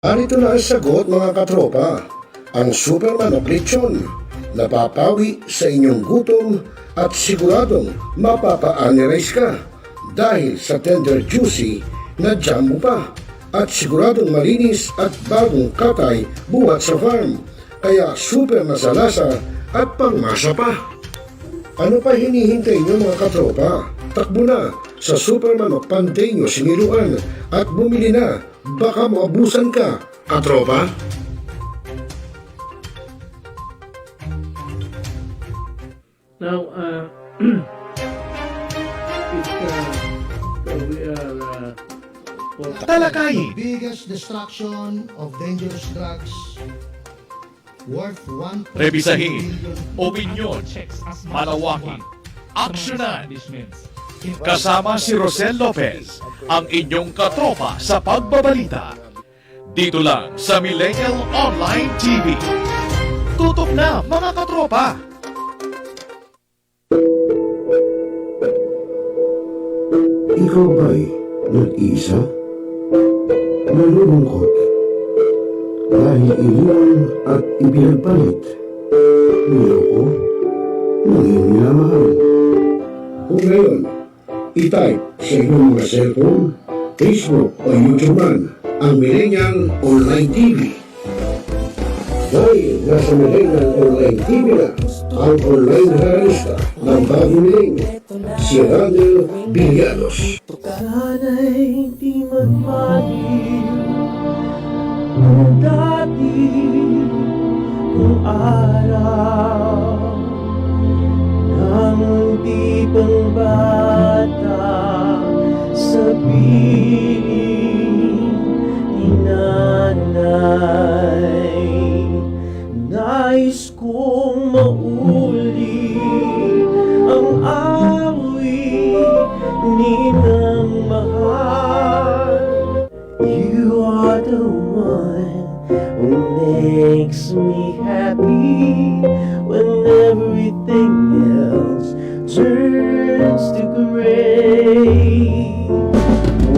Narito na ang sagot mga katropa. Ang Superman of Lechon, napapawi sa inyong gutom at siguradong mapapa-analyze ka dahil sa tender juicy na jam mo pa at siguradong malinis at bagong katay buhat sa farm. Kaya super masalasa at pangmasa pa. Ano pa hinihintay nyo mga katropa? Takbo na sa Superman of Panteño Siniluan at bumili na. Baka maabusan ka, katropa. Now, we are Talakayin. Biggest destruction of dangerous drugs worth 1.2 Rebisahin. billion. Opinyon. Malawakin. Aksyonan. Kasama si Rosel Lopez, ang inyong katropa sa pagbabalita. Dito lang sa Millennial Online TV. Tutok na mga katropa! Ikaw ba'y nag-iisa? Nalulungkot? Dahil iniwan at ipinagpalit? Niloko? Nanging minamahal? Kung ngayon, i-type sa inyong mga cellphone, Facebook o YouTube man ang Millennial Online TV. Dahil nasa Millennial Online TV na ang online realista ng bagong milenyo, si Randall Villanos. sana'y di magmahil kung dati kung araw nang di pang bata sa piling ni nanay. Nais kong mauli ang awit ninang mahal. You are the one who makes me happy when everything else turns to gray.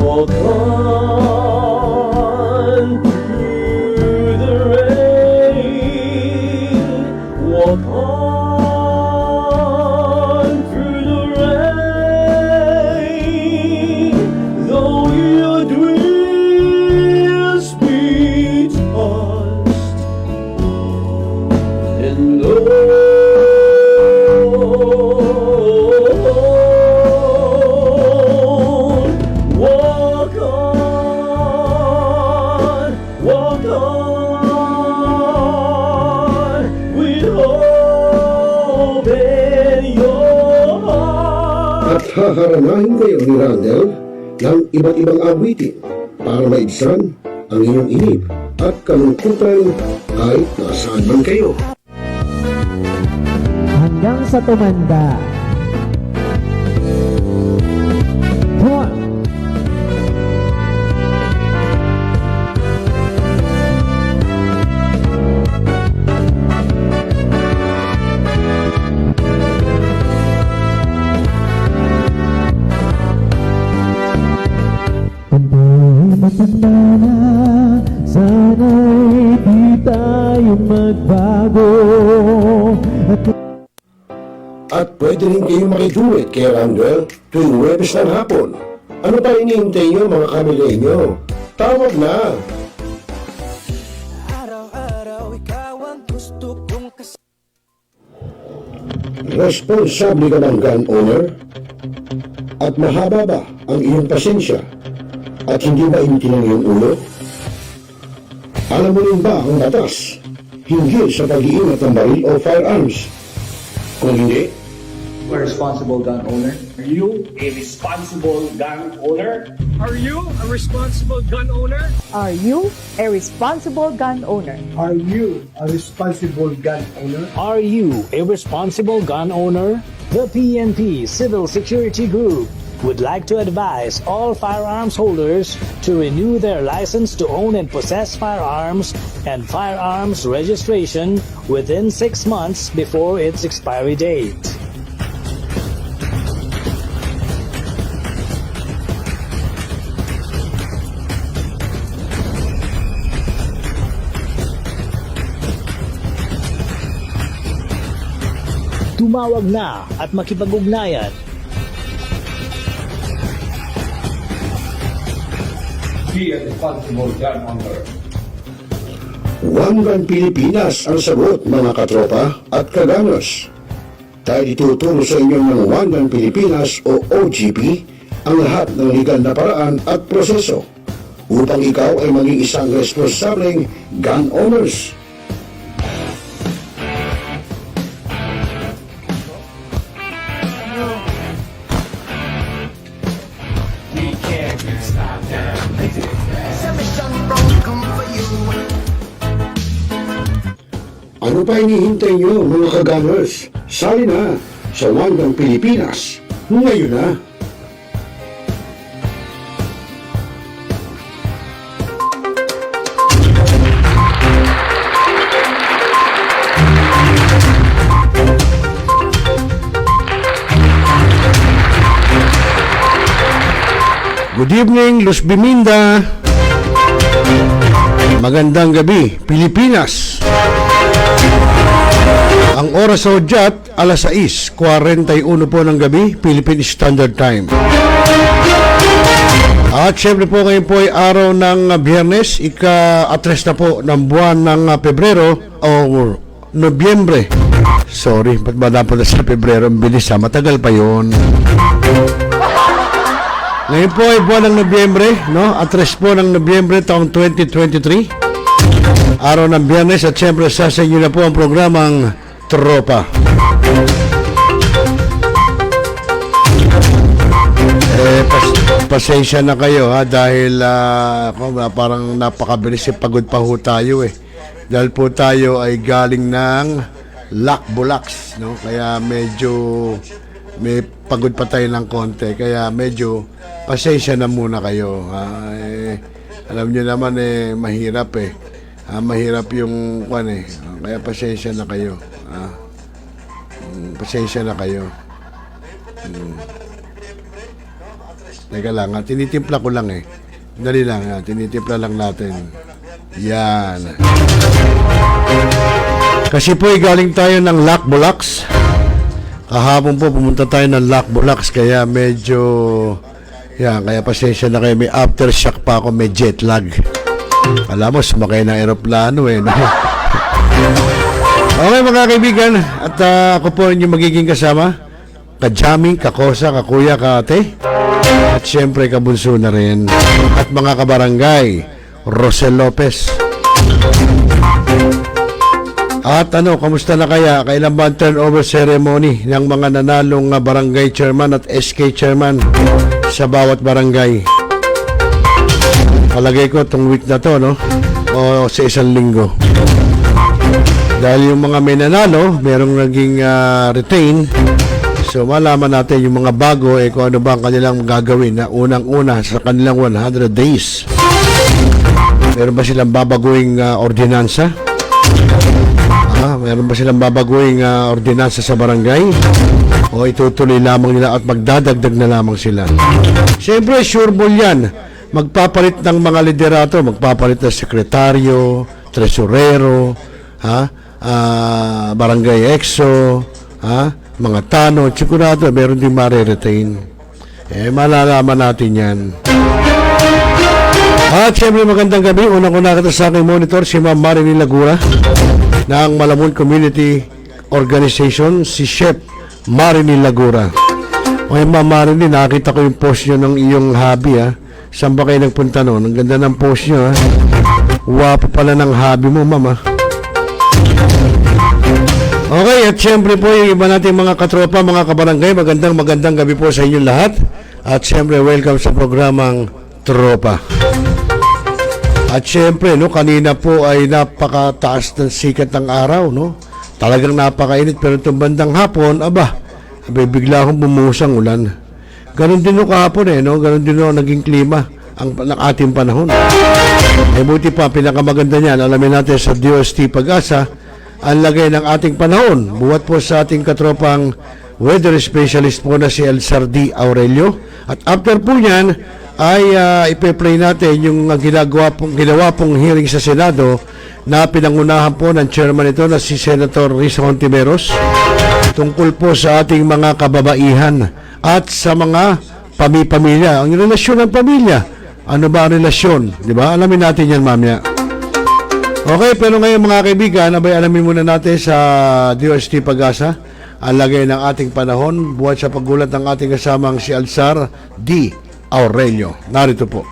Walk on through the rain. Walk on through the rain. Though your dreams be tossed and blown, walk on with hope in your heart. At haharanahin kayo ni Randall ng iba't ibang awitin para maibsan ang inyong inip at kalungkutan kahit nasaan man kayo. Hanggang sa tumanda. Come on. Pantayin matanda na, sana'y di tayo magbago. At pwede rin kayo makiduwit kay Randall tuwing Huwebes ng hapon. Ano pa hinihintay nyo mga kamilenyo? Tawag na! Araw-araw ikaw ang gusto kong Responsable ka ng gun owner? At mahaba ba ang iyong pasensya? At hindi ba intin ang iyong ulo? Alam mo rin ba ang batas hinggil sa pag-iingat ng baril o firearms? Kung hindi, A responsible gun owner. Are you a responsible gun owner? Are you a responsible gun owner? Are you a responsible gun owner? Are you a responsible gun owner? Are you a responsible gun owner? The PNP Civil Security Group would like to advise all firearms holders to renew their license to own and possess firearms and firearms registration within 6 months before its expiry date. tumawag na at makipag-ugnayan. Be a responsible gun owner. One Gun Pilipinas ang sagot, mga katropa at kaganos. Tayo ituturo sa inyo ng One Gun Pilipinas o OGP ang lahat ng legal na paraan at proseso upang ikaw ay maging isang responsableng gun owners. Ano pa hinihintay nyo, mga kaganers? Sali na sa One Gun Pilipinas ngayon na. Good evening, Luz Biminda. Magandang gabi, Pilipinas. Ang oras sa Hudyat, alas 6:41 po ng gabi, Philippine Standard Time. At syempre po ngayon po ay araw ng Biyernes, ika-atres na po ng buwan ng Pebrero o Nobyembre. Sorry, ba't ba napunta sa Pebrero? Ang bilis ha, matagal pa yun. Ngayon po ay buwan ng Nobyembre, no? Atres po ng Nobyembre taong 2023. Araw ng Biyernes at syempre sa inyo na po ang programang T.R.O.P.A. Pasensya na kayo ha dahil parang napakabilis pagod pa ho tayo eh. Dahil po tayo ay galing ng Lakbulax, no? Kaya medyo may pagod pa tayo ng konti. Kaya medyo pasensya na muna kayo. Alam niyo naman mahirap eh. Mahirap yung kaya pasensya na kayo. Pasensya na kayo. Teka lang, tinitimpla ko lang eh. Dali lang, tinitimpla lang natin. Yan. Kasi po galing tayo ng Lakbulax. Kahapon po pumunta tayo ng Lakbulax kaya medyo kaya pasensya na kayo. May aftershock pa ako, may jet lag. Alam mo, sumakay ng aeroplano eh. No? Okay mga kaibigan, at ako po yung magiging kasama. Kajaming, kakosa, kakuya, kaate. At syempre kabunso na rin. At mga kabarangay, Rosel Lopez. At kamusta na kaya? Kailan ba ang turnover ceremony ng mga nanalong barangay chairman at SK chairman sa bawat barangay? Palagay ko itong week na to, no? O sa isang linggo. Dahil yung mga may nanalo, merong naging retain. So malaman natin yung mga bago kung ano ba ang kanilang gagawin na unang-una sa kanilang 100 days. Meron ba silang babaguing ordinansa? Meron ba silang babaguing ordinansa sa barangay? O itutuloy lamang nila at magdadagdag na lamang sila? Siyempre, sure ball yan. Magpapalit ng mga liderato, magpapalit ng sekretaryo, tresurero, barangay exo, mga tanod, sigurado, meron din mariretain. Malalaman natin yan. At siyempre magandang gabi, unang-una kita sa aking monitor, si Ma'am Marilyn Lagura ng Malamon Community Organization, si Chef Marilyn Lagura. Okay Ma'am Marilyn, nakita ko yung post nyo ng iyong hobby Saan ba kayo nagpunta noon? Ang ganda ng post nyo Wapo pala ng hobby mo Ma'am Okay, at syempre po yung iba natin mga katropa, mga kabarangay, magandang gabi po sa inyong lahat. At syempre, welcome sa programang T.R.O.P.A. At syempre, kanina po ay napakataas ng sikat ng araw, Talagang napakainit, pero itong bandang hapon, bigla akong bumusang ulan. Ganon din kahapon ganon din naging klima ng ating panahon. Buti pa, pinakamaganda niyan, alamin natin sa DOST PagAsa, ang lagay ng ating panahon. Buhat po sa ating katropang weather specialist po na si El Sardi Aurelio. At after po niyan ay ipe-play natin yung ginawa pong hearing sa Senado na pinangunahan po ng chairman ito na si Senator Risa Hontiveros. tungkol po sa ating mga kababaihan at sa mga pamilya. Ang relasyon ng pamilya, ano ba ang relasyon? Di ba? Alamin natin yan mamaya. Okay, pero ngayon mga kaibigan, alamin muna natin sa DOST PagAsa ang lagay ng ating panahon buhat sa paggulat ng ating kasamang si Alzar D. Aurelio. Narito po.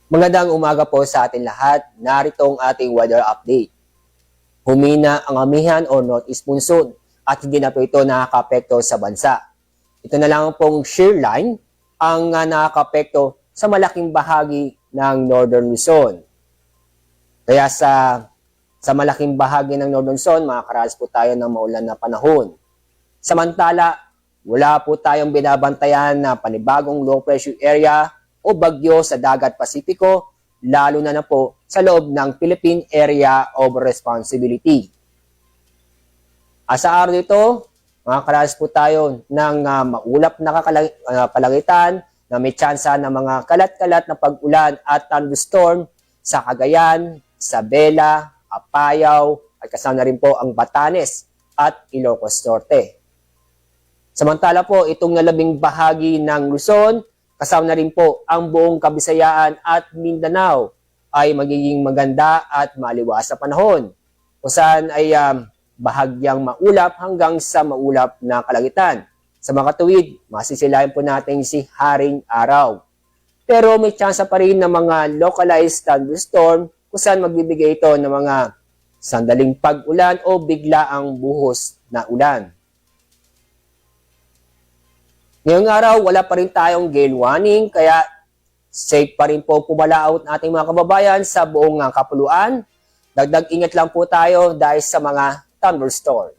Magandang umaga po sa atin lahat. Narito ang ating weather update. Humina ang amihan o northeast monsoon at hindi na po ito nakaka-apekto sa bansa. Ito na lang pong shear line ang nakaka-apekto sa malaking bahagi ng northern Luzon. Kaya sa malaking bahagi ng northern Luzon, makakaranas po tayo ng maulan na panahon. Samantala, wala po tayong binabantayan na panibagong low pressure area o bagyo sa dagat Pasipiko, lalo na po sa loob ng Philippine Area of Responsibility. Sa araw nito, makakaranas po tayo ng maulap na kalangitan na may tsansa ng mga kalat-kalat na pag-ulan at thunderstorm sa Cagayan, Isabela, Apayao, at kasama na rin po ang Batanes at Ilocos Norte. Samantala po, itong nalabing bahagi ng Luzon, kasama na rin po ang buong Kabisayaan at Mindanao ay magiging maganda at maliwas sa panahon. Kung saan ay bahagyang maulap hanggang sa maulap na kalangitan. Sa mga katuwid, masisilayan po natin si Haring Araw. Pero may tsansa pa rin ng mga localized thunderstorm kung saan magbibigay ito ng mga sandaling pag-ulan o biglaang buhos na ulan. Ngayong araw, wala pa rin tayong gale warning, kaya safe pa rin po pumalaot ating mga kababayan sa buong kapuluan. Dagdag ingat lang po tayo dahil sa mga thunderstorm.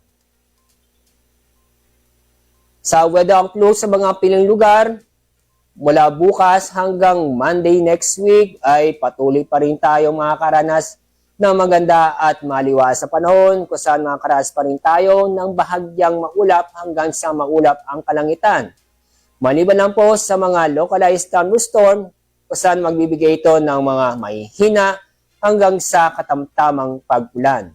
Sa weather outlook sa mga piling lugar, mula bukas hanggang Monday next week ay patuloy pa rin tayo makakaranas ng maganda at maliwas sa panahon kung saan makakaranas pa rin tayo ng bahagyang maulap hanggang sa maulap ang kalangitan. Maliban lang po sa mga localized thunderstorm kung saan magbibigay ito ng mga mahihina hanggang sa katamtamang pag-ulan.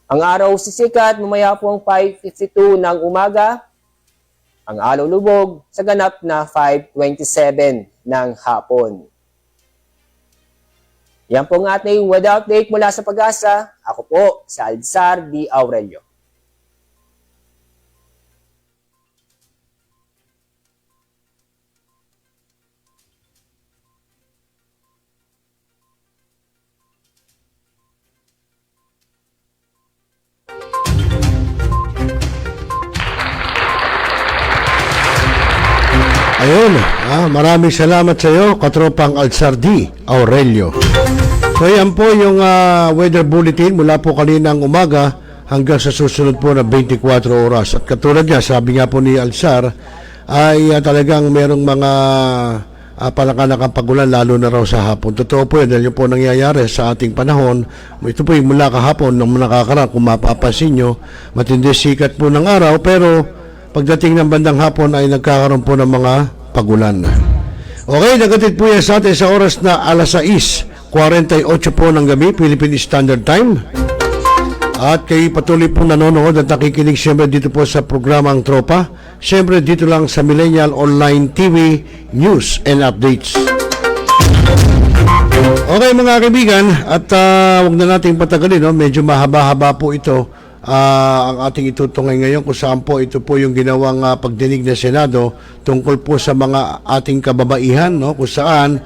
Ang araw sisikat mamaya po ang 5:52 ng umaga. Ang araw lubog sa ganap na 5:27 ng hapon. Yan po ang ating weather update mula sa PagAsa. Ako po, si Alzar D. Aurelio. Ayun, maraming salamat sa iyo, katropang Alzar D. Aurelio. So yan po yung weather bulletin mula po kaninang umaga hanggang sa susunod po na 24 oras. At katulad niya, sabi nga po ni Alzar, ay talagang merong mga palakanakang pagulan lalo na raw sa hapon. Totoo po yun, dahil yun po nangyayari sa ating panahon. Ito po yung mula kahapon nung nakakaraan, kung mapapansin nyo, matindi sikat po ng araw, pero pagdating ng bandang hapon ay nagkakaroon po ng mga pagulan. Okay, nagatid po yan sa atin sa oras na alas 6:48 po ng gabi, Philippine Standard Time. At kayo patuloy pong nanonood at nakikinig siyempre dito po sa programang Tropa. Siyempre dito lang sa Millennial Online TV News and Updates. Okay mga kaibigan, at huwag na nating patagalin, no? Medyo mahaba-haba po ito. Ang ating itutungay ngayon kung saan po ito po yung ginawang pagdinig ng Senado tungkol po sa mga ating kababaihan, no? Kung saan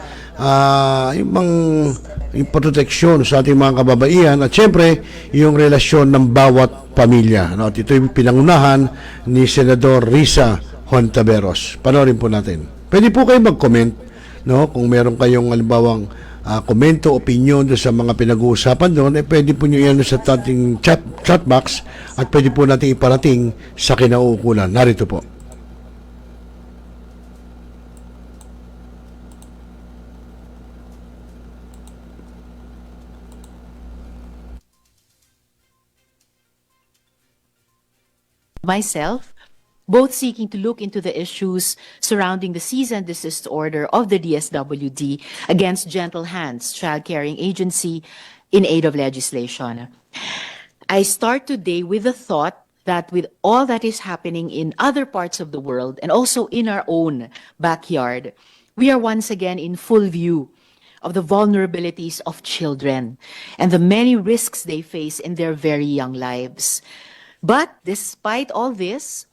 yung proteksyon sa ating mga kababaihan at syempre yung relasyon ng bawat pamilya, no? At ito yung pinangunahan ni Senador Risa Hontaveros. Panoorin po natin. Pwede po kayo mag-comment, no? Kung meron kayong halimbawang komento, opinion sa mga pinag-uusapan doon, pwede po nyo yan sa ating chat box at pwede po natin iparating sa kinauukulan. Narito po. myself, both seeking to look into the issues surrounding the cease and desist order of the DSWD against Gentle Hands Child Caring Agency in aid of legislation. I start today with the thought that with all that is happening in other parts of the world and also in our own backyard, we are once again in full view of the vulnerabilities of children and the many risks they face in their very young lives. But despite all this,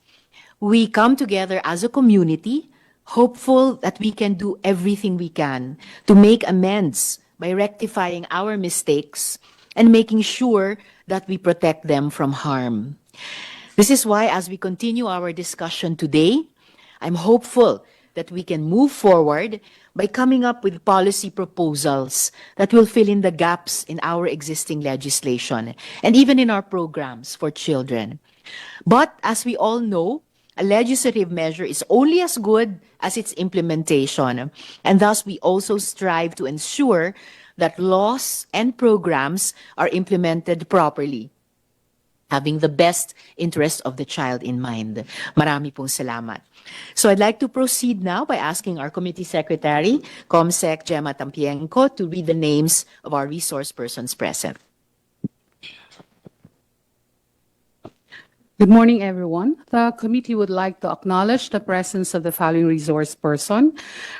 we come together as a community, hopeful that we can do everything we can to make amends by rectifying our mistakes and making sure that we protect them from harm. This is why, as we continue our discussion today, I'm hopeful that we can move forward by coming up with policy proposals that will fill in the gaps in our existing legislation and even in our programs for children. But as we all know, a legislative measure is only as good as its implementation, and thus we also strive to ensure that laws and programs are implemented properly, having the best interest of the child in mind. Marami pong salamat. So I'd like to proceed now by asking our Committee Secretary, Comsec Gemma Tampienko, to read the names of our resource persons present. Good morning, everyone. The committee would like to acknowledge the presence of the following resource person.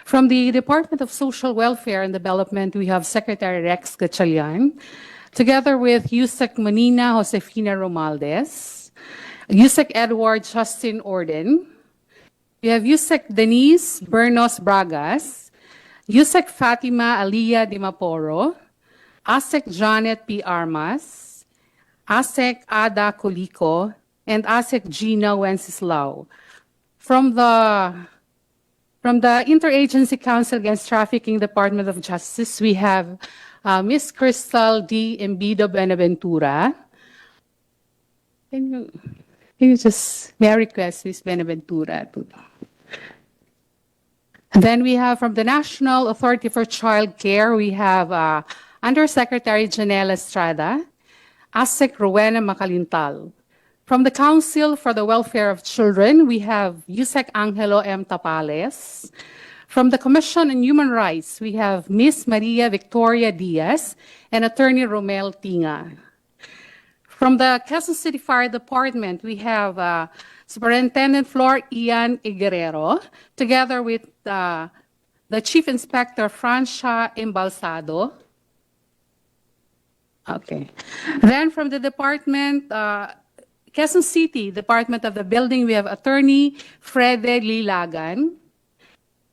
From the Department of Social Welfare and Development, we have Secretary Rex Gatchalian, together with Yusek Manina Josefina Romaldes, Yusek Edward Justin Orden. We have Yusek Denise Bernos Bragas, Yusek Fatima Aliyah Dimaporo, Asek Janet P. Armas, Asek Ada Colico, and Asek Gina Wenceslao. From the Interagency Council Against Trafficking Department of Justice, we have Ms. Crystal D. Embido Benaventura. Can you just, may I request Ms. Benaventura to... And then we have from the National Authority for Child Care, we have Undersecretary Janelle Estrada, Asek Rowena Macalintal. From the Council for the Welfare of Children, we have Yusek Angelo M. Tapales. From the Commission on Human Rights, we have Ms. Maria Victoria Diaz and Attorney Romel Tinga. From the Quezon City Fire Department, we have Superintendent Flor Ian Iguerero, together with the Chief Inspector Francia Embalsado. Okay. Then from the department, Quezon City, Department of the Building, we have Attorney Frede Lilagan,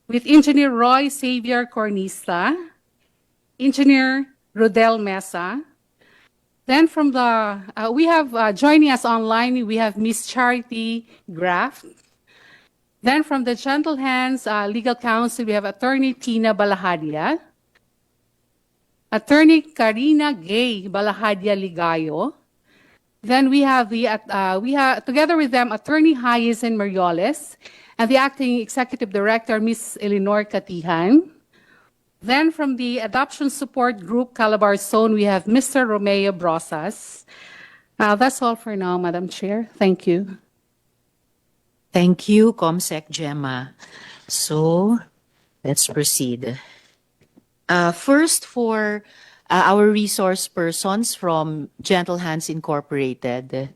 with Engineer Roy Xavier Cornista, Engineer Rodel Mesa. Then from the, we have joining us online, we have Miss Charity Graff. Then from the Gentle Hands Legal Counsel, we have Attorney Tina Balahadia, Attorney Karina Gay Balahadia Ligayo. Then we have together with them Attorney Hyacinth Marioles and the Acting Executive Director, Ms. Eleanor Katihan. Then from the Adoption Support Group Calabar Zone, we have Mr. Romeo Brosas. That's all for now, Madam Chair. Thank you. Thank you, Comsec Gemma. So let's proceed. First, for our resource persons from Gentle Hands Incorporated,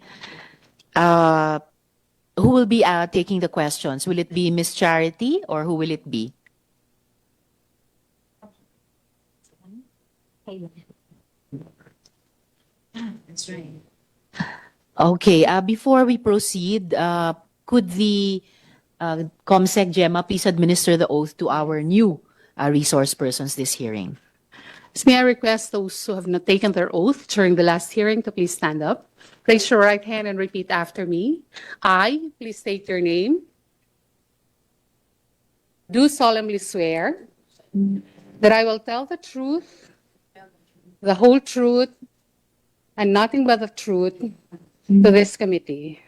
who will be taking the questions? Will it be Miss Charity or who will it be? That's right. Okay, before we proceed, could the Comsec Gemma please administer the oath to our new resource persons this hearing? May I request those who have not taken their oath during the last hearing to please stand up. Raise your right hand and repeat after me. I, please state your name, do solemnly swear that I will tell the truth, the whole truth, and nothing but the truth to this committee.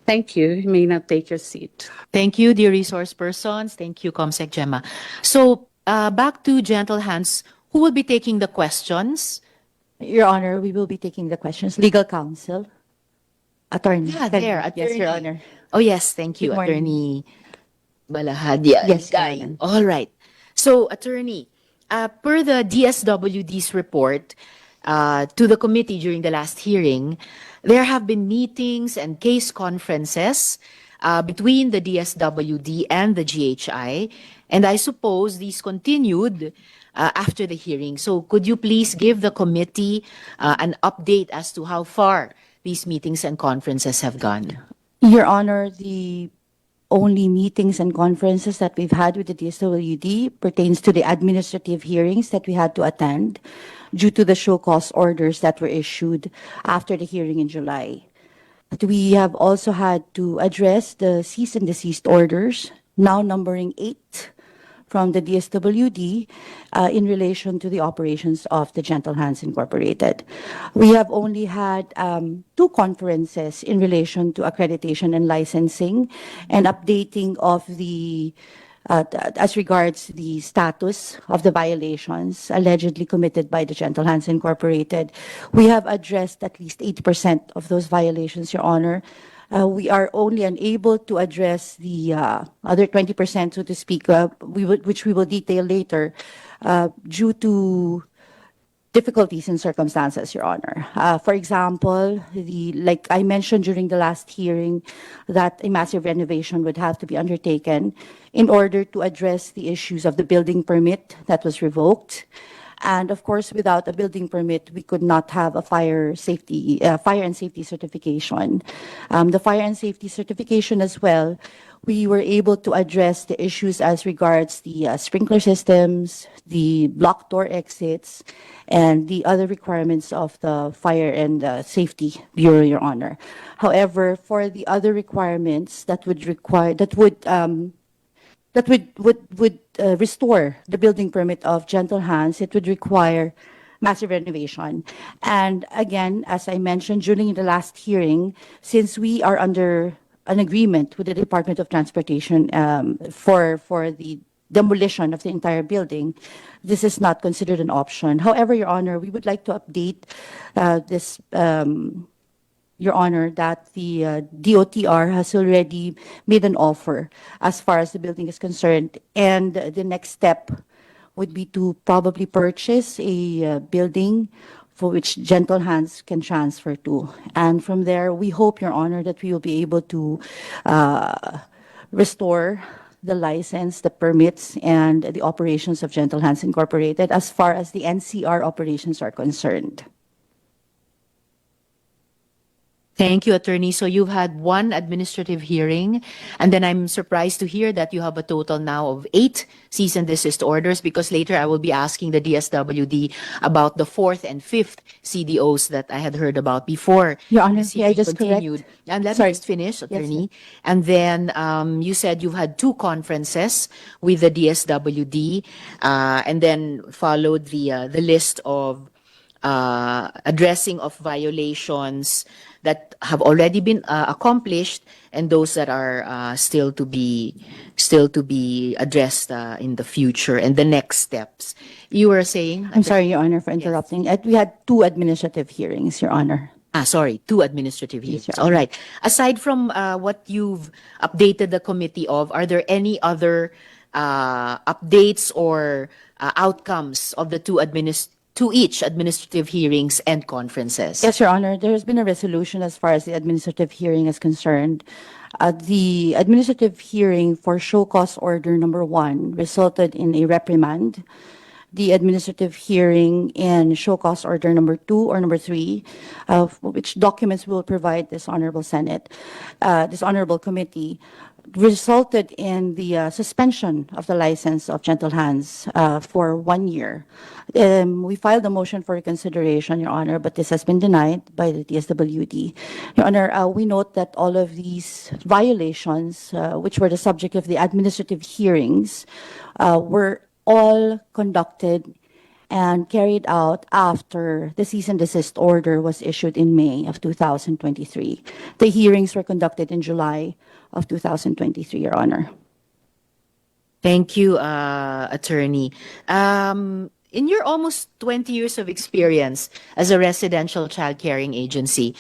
Thank you. You may now take your seat. Thank you, dear resource persons. Thank you, Comsec Gemma. So back to Gentle Hands. Who will be taking the questions? Your Honor, we will be taking the questions. Legal counsel. Attorney. Yeah, there, Yes, Your attorney. Honor. Oh, yes, thank you, Good morning. Attorney Balahadia. Yes, Your Ligay. Honor. All right. So, Attorney, per the DSWD's report to the committee during the last hearing, there have been meetings and case conferences between the DSWD and the GHI, and I suppose these continued after the hearing. So, could you please give the committee an update as to how far these meetings and conferences have gone? Your Honor, the only meetings and conferences that we've had with the DSWD pertains to the administrative hearings that we had to attend due to the show cause orders that were issued after the hearing in July. But we have also had to address the cease and desist orders, now numbering 8 from the DSWD in relation to the operations of the Gentle Hands Incorporated. We have only had 2 conferences in relation to accreditation and licensing and updating of the as regards the status of the violations allegedly committed by the Gentle Hands Incorporated. We have addressed at least 80% of those violations, Your Honor. We are only unable to address the other 20%, so to speak, which we will detail later, due to difficulties and circumstances, Your Honor. For example, like I mentioned during the last hearing, that a massive renovation would have to be undertaken in order to address the issues of the building permit that was revoked. And of course, without a building permit, we could not have a fire and safety certification. The fire and safety certification as well, we were able to address the issues as regards the sprinkler systems, the block door exits, and the other requirements of the Fire and Safety Bureau, Your Honor. However, for the other requirements that would restore the building permit of Gentle Hands, it would require massive renovation. And again, as I mentioned during the last hearing, since we are under an agreement with the Department of Transportation for the demolition of the entire building, this is not considered an option. However, Your Honor, we would like to update this Your Honor, that the DOTR has already made an offer as far as the building is concerned. And the next step would be to probably purchase a building for which Gentle Hands can transfer to. And from there, we hope, Your Honor, that we will be able to restore the license, the permits, and the operations of Gentle Hands Incorporated as far as the NCR operations are concerned. Thank you, Attorney. So you've had one administrative hearing, and then I'm surprised to hear that you have a total now of 8 cease and desist orders, because later I will be asking the DSWD about the 4th and 5th CDOs that I had heard about before. Your Honor, this may I hearing just continued. correct? And let Sorry. me just finish, Attorney. Yes, and then you said you've had 2 conferences with the DSWD, and then followed the list of addressing of violations that have already been accomplished and those that are still to be addressed in the future and the next steps. You were saying? I'm sorry, Your Honor, for interrupting. We had 2 administrative hearings, Your Honor. Sorry, 2 administrative hearings. Yes, Your All right. Aside from what you've updated the committee of, are there any other updates or outcomes of the to each administrative hearings and conferences? Yes, Your Honor. There has been a resolution as far as the administrative hearing is concerned. The administrative hearing for show cause order number 1 resulted in a reprimand. The administrative hearing in show cause order number 2 or number 3, which documents will provide this Honorable Senate, this Honorable Committee, resulted in the suspension of the license of Gentle Hands for 1 year. We filed a motion for reconsideration, Your Honor, but this has been denied by the DSWD. Your Honor, we note that all of these violations, which were the subject of the administrative hearings, were all conducted and carried out after the cease and desist order was issued in May of 2023. The hearings were conducted in July of 2023, Your Honor. Thank you, Attorney. in your almost 20 years of experience as a residential child caring agency,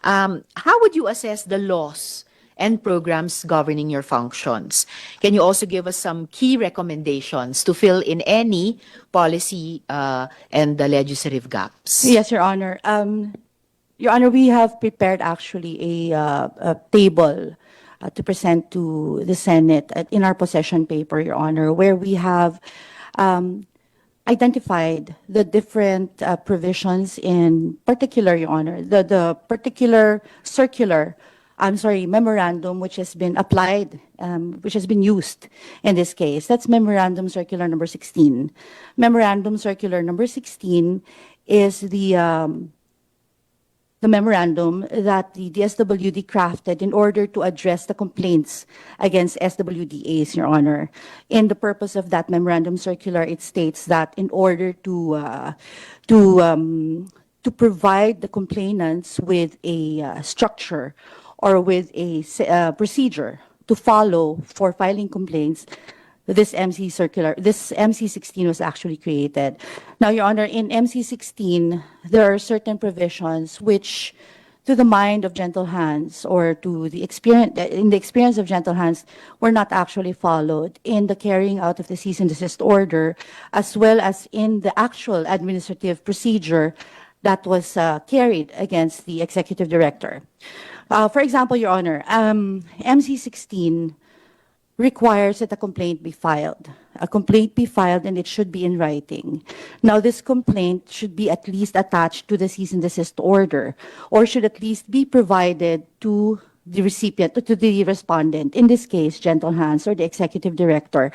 how would you assess the laws and programs governing your functions? Can you also give us some key recommendations to fill in any policy and the legislative gaps? Yes, Your Honor. Your Honor, we have prepared actually a table to present to the Senate in our possession paper, Your Honor, where we have identified the different provisions in particular, Your Honor, the particular memorandum which has been applied, which has been used in this case. That's Memorandum Circular number 16. Memorandum Circular number 16 is the memorandum that the DSWD crafted in order to address the complaints against SWDAs, Your Honor. In the purpose of that memorandum circular, it states that in order to provide the complainants with a structure or with a procedure to follow for filing complaints, this MC16 was actually created. Now, Your Honor, in MC16, there are certain provisions which, to the mind of gentle hands or to the experience, in the experience of gentle hands, were not actually followed in the carrying out of the cease and desist order, as well as in the actual administrative procedure that was carried against the executive director. For example, Your Honor, MC16 requires that a complaint be filed. A complaint be filed and it should be in writing. Now, this complaint should be at least attached to the cease and desist order, or should at least be provided to the recipient, to the respondent, in this case, gentle hands or the executive director.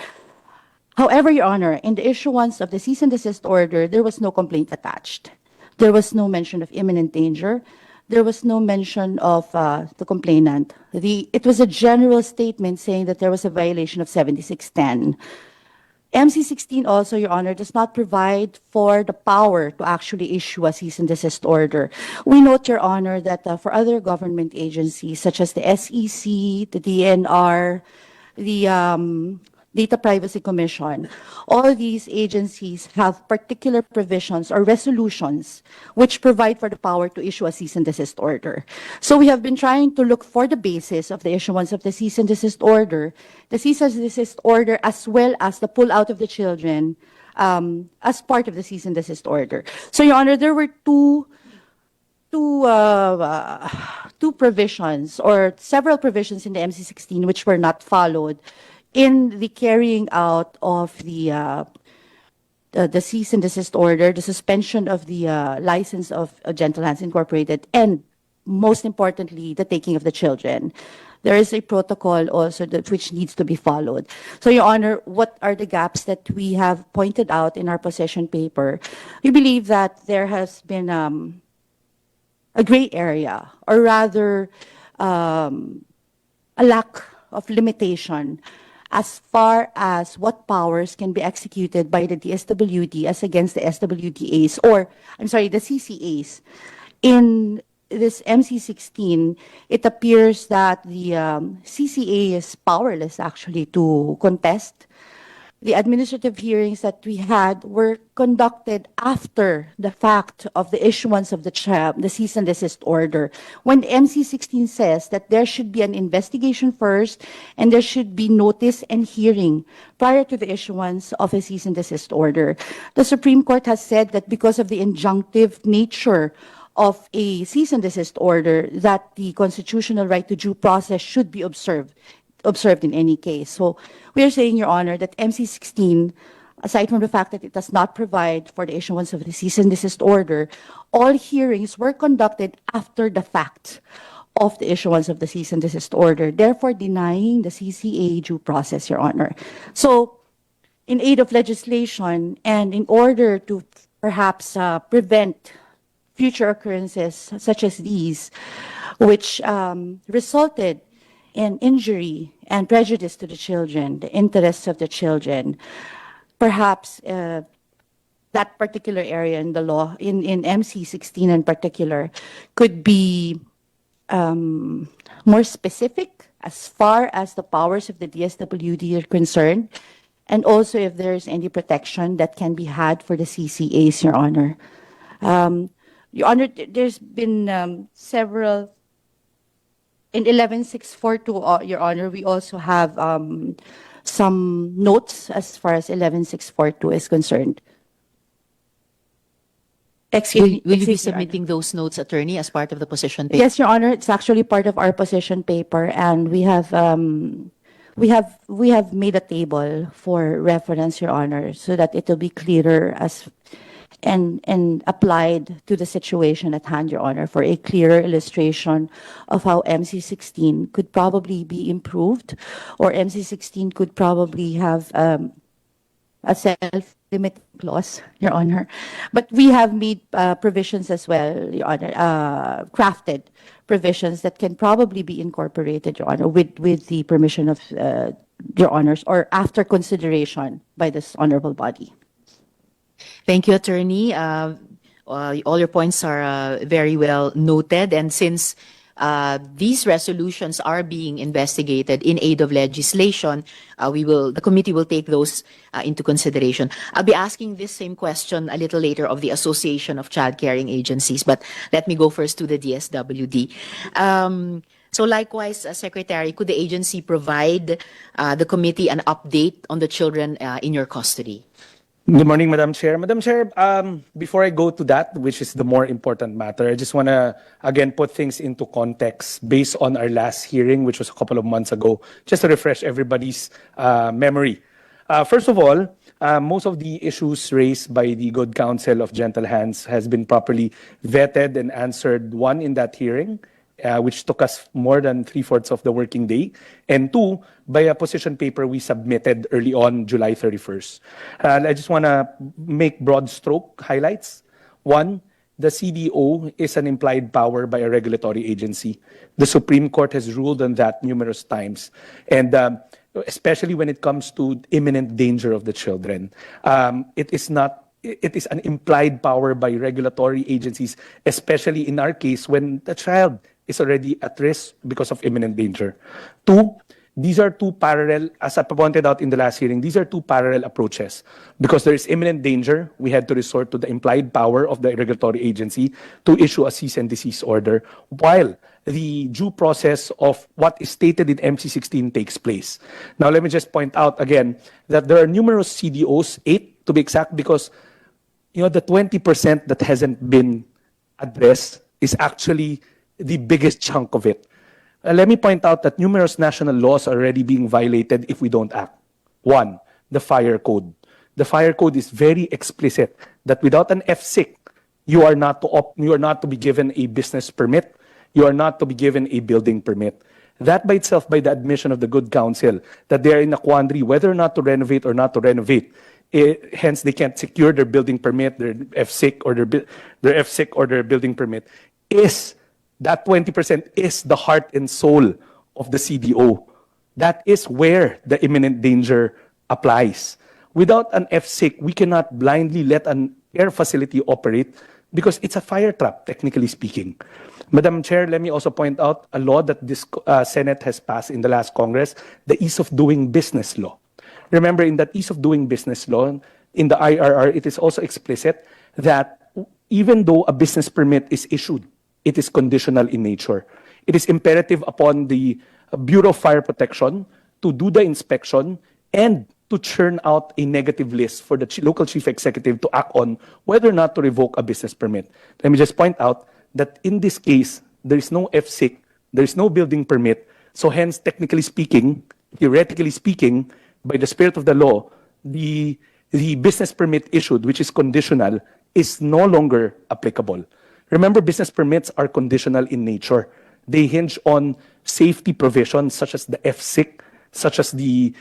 However, Your Honor, in the issuance of the cease and desist order, there was no complaint attached. There was no mention of imminent danger. There was no mention of the complainant. It was a general statement saying that there was a violation of 7610. MC16 also, Your Honor, does not provide for the power to actually issue a cease and desist order. We note, Your Honor, that for other government agencies such as the SEC, the DNR, the Data Privacy Commission, all these agencies have particular provisions or resolutions which provide for the power to issue a cease and desist order. So we have been trying to look for the basis of the issuance of the cease and desist order, as well as the pull out of the children as part of the cease and desist order. So, Your Honor, there were two provisions or several provisions in the MC16 which were not followed in the carrying out of the cease and desist order, the suspension of the license of Gentle Hands Incorporated, and most importantly, the taking of the children. There is a protocol also which needs to be followed. So, Your Honor, what are the gaps that we have pointed out in our possession paper? We believe that there has been a gray area, or rather a lack of limitation as far as what powers can be executed by the DSWD as against the SWDAs, the CCAs. In this MC16, it appears that the CCA is powerless actually to contest. The administrative hearings that we had were conducted after the fact of the issuance of the cease and desist order. When MC16 says that there should be an investigation first and there should be notice and hearing prior to the issuance of a cease and desist order. The Supreme Court has said that because of the injunctive nature of a cease and desist order, that the constitutional right to due process should be observed in any case. So we are saying, Your Honor, that MC16, aside from the fact that it does not provide for the issuance of the cease and desist order, all hearings were conducted after the fact of the issuance of the cease and desist order, therefore denying the CCA due process, Your Honor. So in aid of legislation and in order to perhaps prevent future occurrences such as these, which resulted in injury and prejudice to the children, the interests of the children, perhaps that particular area in the law, in MC16 in particular, could be more specific as far as the powers of the DSWD are concerned. and also if there's any protection that can be had for the CCAs, Your Honor. Your Honor, there's been several. In 11642, Your Honor, we also have some notes as far as 11642 is concerned. Will you be Your Honor. submitting those notes, attorney, as part of the position paper? Yes, Your Honor, it's actually part of our position paper, and we have made a table for reference, Your Honor, so that it will be clearer as and applied to the situation at hand, Your Honor, for a clearer illustration of how MC16 could probably be improved, or MC16 could probably have a self-limiting clause, Your Honor. But we have made provisions as well, Your Honor, crafted provisions that can probably be incorporated, Your Honor, with the permission of Your Honors, or after consideration by this honorable body. Thank you, attorney. All your points are very well noted, and since these resolutions are being investigated in aid of legislation, the committee will take those into consideration. I'll be asking this same question a little later of the Association of Child Caring Agencies, but let me go first to the DSWD. So likewise, Secretary, could the agency provide the committee an update on the children in your custody? Good morning, Madam Chair. Madam Chair, before I go to that, which is the more important matter, I just want to, again, put things into context based on our last hearing, which was a couple of months ago, just to refresh everybody's memory. First of all, most of the issues raised by the Good Counsel of Gentle Hands has been properly vetted and answered, one, in that hearing, which took us more than 3/4 of the working day, and two, by a position paper we submitted early on July 31st. I just want to make broad stroke highlights. One, the CDO is an implied power by a regulatory agency. The Supreme Court has ruled on that numerous times, and especially when it comes to imminent danger of the children. It is an implied power by regulatory agencies, especially in our case when the child is already at risk because of imminent danger. Two, these are two parallel, as I pointed out in the last hearing, these are two parallel approaches. Because there is imminent danger, we had to resort to the implied power of the regulatory agency to issue a cease and desist order, while the due process of what is stated in MC16 takes place. Now, let me just point out again that there are numerous CDOs, 8 to be exact, because the 20% that hasn't been addressed is actually the biggest chunk of it. Let me point out that numerous national laws are already being violated if we don't act. One, the fire code. The fire code is very explicit that without an FSIC, you are not to be given a business permit. You are not to be given a building permit. That by itself, by the admission of the Good Counsel, that they are in a quandary whether or not to renovate or not to renovate. Hence, they can't secure their building permit, their FSIC or their building permit. That 20% is the heart and soul of the CDO. That is where the imminent danger applies. Without an FSIC, we cannot blindly let an air facility operate because it's a fire trap, technically speaking. Madam Chair, let me also point out a law that this Senate has passed in the last Congress, the Ease of Doing Business law. Remember, in that Ease of Doing Business law, in the IRR, it is also explicit that even though a business permit is issued, it is conditional in nature. It is imperative upon the Bureau of Fire Protection to do the inspection and to churn out a negative list for the local chief executive to act on whether or not to revoke a business permit. Let me just point out that in this case, there is no FSIC, there is no building permit, so hence, technically speaking, theoretically speaking, by the spirit of the law, the business permit issued, which is conditional, is no longer applicable. Remember, business permits are conditional in nature. They hinge on safety provisions such as the FSIC, such as the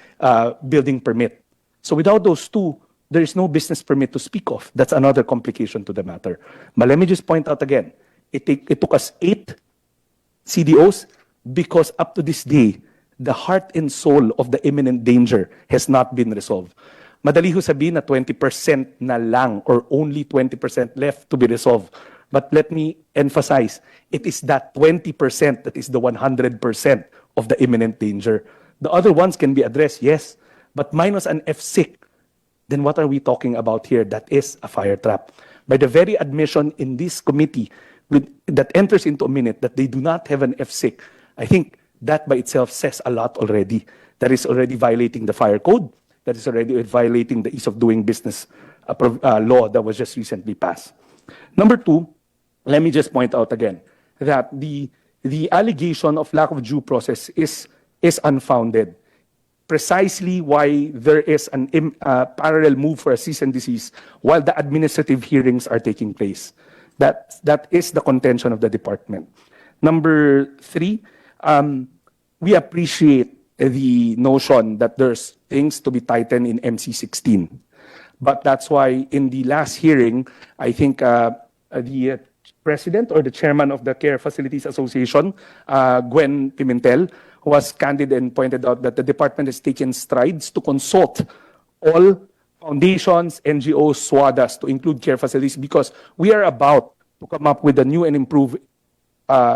building permit. So without those two, there is no business permit to speak of. That's another complication to the matter. But let me just point out again, it took us 8 CDOs because up to this day, the heart and soul of the imminent danger has not been resolved. Madali ho sabihin na 20% na lang or only 20% left to be resolved. But let me emphasize, it is that 20% that is the 100% of the imminent danger. The other ones can be addressed, yes, but minus an FSIC, then what are we talking about here? That is a fire trap. By the very admission in this committee that enters into a minute that they do not have an FSIC, I think that by itself says a lot already. That is already violating the fire code. That is already violating the ease of doing business law that was just recently passed. Number two, let me just point out again that the allegation of lack of due process is unfounded. Precisely why there is an parallel move for a cease and desist while the administrative hearings are taking place. That is the contention of the department. Number three, we appreciate the notion that there's things to be tightened in MC16. But that's why in the last hearing, I think the president or the chairman of the Care Facilities Association, Gwen Pimentel, was candid and pointed out that the department has taken strides to consult all foundations, NGOs, SWADAs to include care facilities because we are about to come up with a new and improved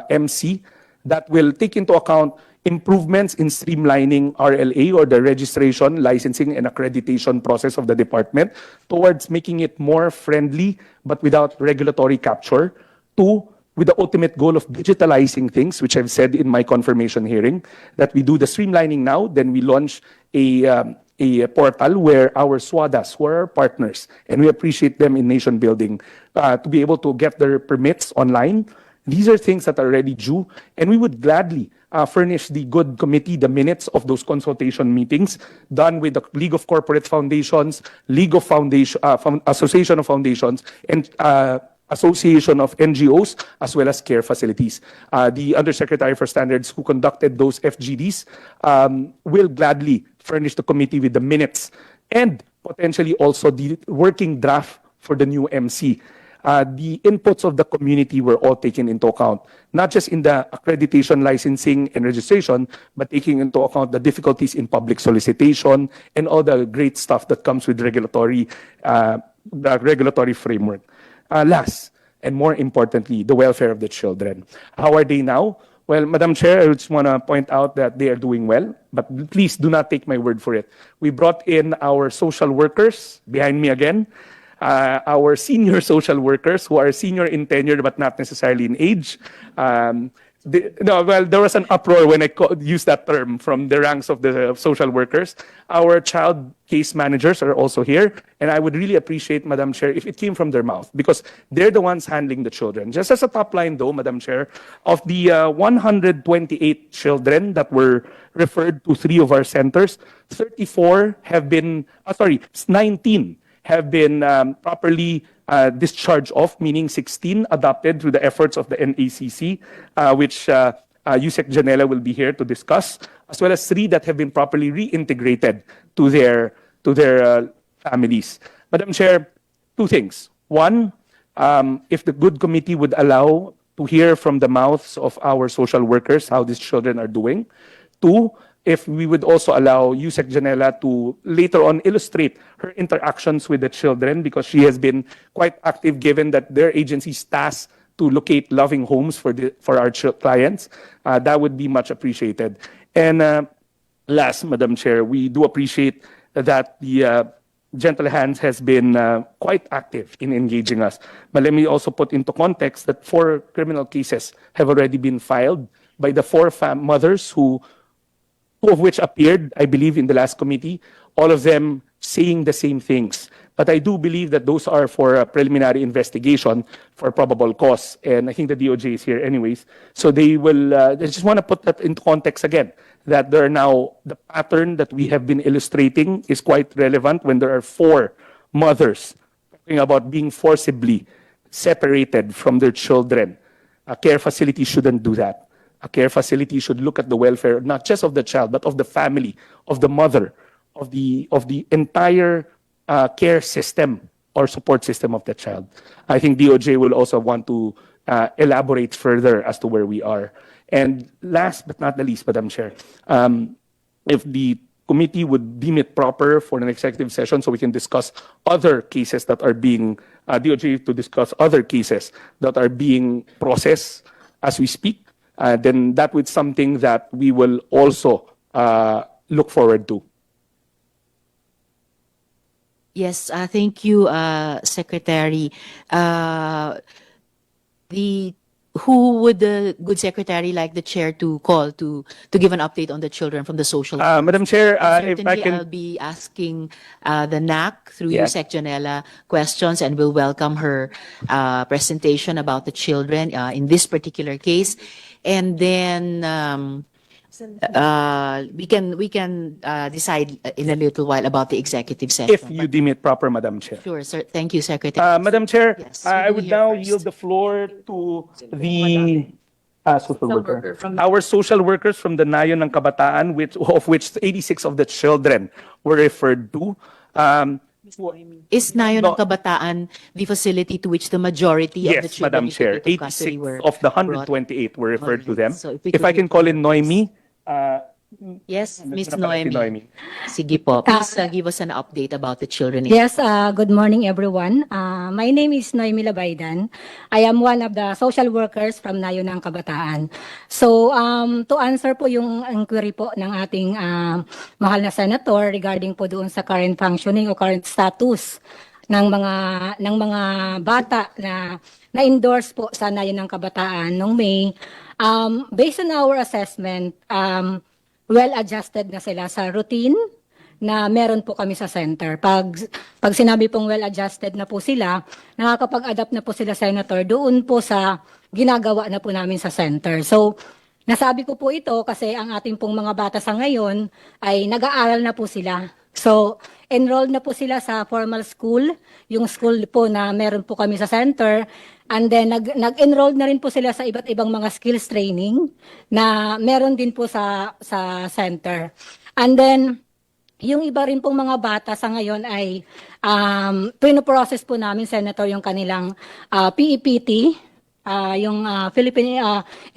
MC that will take into account improvements in streamlining RLA or the registration, licensing, and accreditation process of the department towards making it more friendly but without regulatory capture. Two, with the ultimate goal of digitalizing things, which I've said in my confirmation hearing, that we do the streamlining now, then we launch a portal where our SWADAs, who are our partners, and we appreciate them in nation building, to be able to get their permits online. These are things that are already due, and we would gladly furnish the good committee the minutes of those consultation meetings done with the League of Corporate Foundations, League of Foundation, Association of Foundations, and Association of NGOs, as well as care facilities. The Undersecretary for Standards who conducted those FGDs will gladly furnish the committee with the minutes and potentially also the working draft for the new MC. The inputs of the community were all taken into account, not just in the accreditation, licensing, and registration, but taking into account the difficulties in public solicitation and all the great stuff that comes with the regulatory framework. Last, and more importantly, the welfare of the children. How are they now? Well, Madam Chair, I just want to point out that they are doing well, but please do not take my word for it. We brought in our social workers, behind me again, our senior social workers who are senior in tenure but not necessarily in age. There was an uproar when I used that term from the ranks of the social workers. Our child case managers are also here, and I would really appreciate, Madam Chair, if it came from their mouth, because they're the ones handling the children. Just as a top line though, Madam Chair, of the 128 children that were referred to 3 of our centers, 19 have been properly discharged off, meaning 16 adopted through the efforts of the NACC, which Yusek Janela will be here to discuss, as well as 3 that have been properly reintegrated to their families. Madam Chair, 2 things. One, if the good committee would allow to hear from the mouths of our social workers how these children are doing. 2, if we would also allow Yusek Janela to later on illustrate her interactions with the children, because she has been quite active given that their agency's tasked to locate loving homes for our clients, that would be much appreciated. And last, Madam Chair, we do appreciate that the Gentle Hands has been quite active in engaging us. But let me also put into context that 4 criminal cases have already been filed by the 4 mothers who 2 of which appeared, I believe, in the last committee, all of them saying the same things. But I do believe that those are for a preliminary investigation for probable cause. And I think the DOJ is here anyways. So they will, I just want to put that into context again, that there are now, the pattern that we have been illustrating is quite relevant when there are 4 mothers talking about being forcibly separated from their children. A care facility shouldn't do that. A care facility should look at the welfare, not just of the child, but of the family, of the mother, of the entire care system or support system of the child. I think DOJ will also want to elaborate further as to where we are. And last but not the least, Madam Chair, if the committee would deem it proper for an executive session so we can discuss other cases that are being, DOJ to discuss other cases that are being processed as we speak, then that would something that we will also look forward to. Yes, thank you, Secretary. The who would the good secretary like the chair to call to give an update on the children from the social funds? Madam Chair, And if I certainly, can, I'll be asking the NAC through you, yes. Sec Janela, questions, and we'll welcome her presentation about the children in this particular case, and then. We can decide in a little while about the executive session. If you deem it proper, Madam Chair. Sure, sir. Thank you, Secretary. Madam Chair, Yes, I who do we would hear now first? yield the floor to the social worker. Our social workers from the Nayon ng Kabataan, of which 86 of the children were referred to. Is Nayon ng Kabataan the facility to which the majority of the Yes, children Madam Chair. in Capital Custody 86 were of the brought? 128 were referred to them. So if we If could I can hear call from in her, please. Noemi. Yes, Ms. Nandun na pala si Noemi. Sige po. Please give us an update about the children. Yes, good morning everyone. My name is Noemi Labaydan. I am one of the social workers from Nayon ng Kabataan. So, to answer po yung inquiry po ng ating mahal na senator regarding po doon sa current functioning o current status ng mga bata na na-endorse po sa Nayon ng Kabataan noong May, based on our assessment, well-adjusted na sila sa routine na meron po kami sa center. Pag sinabi pong well-adjusted na po sila, nakakapag-adapt na po sila, Senator, doon po sa ginagawa na po namin sa center. So, nasabi ko po ito kasi ang ating pong mga bata sa ngayon ay nag-aaral na po sila. So, enrolled na po sila sa formal school, yung school po na meron po kami sa center. And then, nag-enroll na rin po sila sa iba't ibang mga skills training na meron din po sa center. And then, yung iba rin pong mga bata sa ngayon ay pino-process po namin, Senator, yung kanilang PEPT, yung Philippine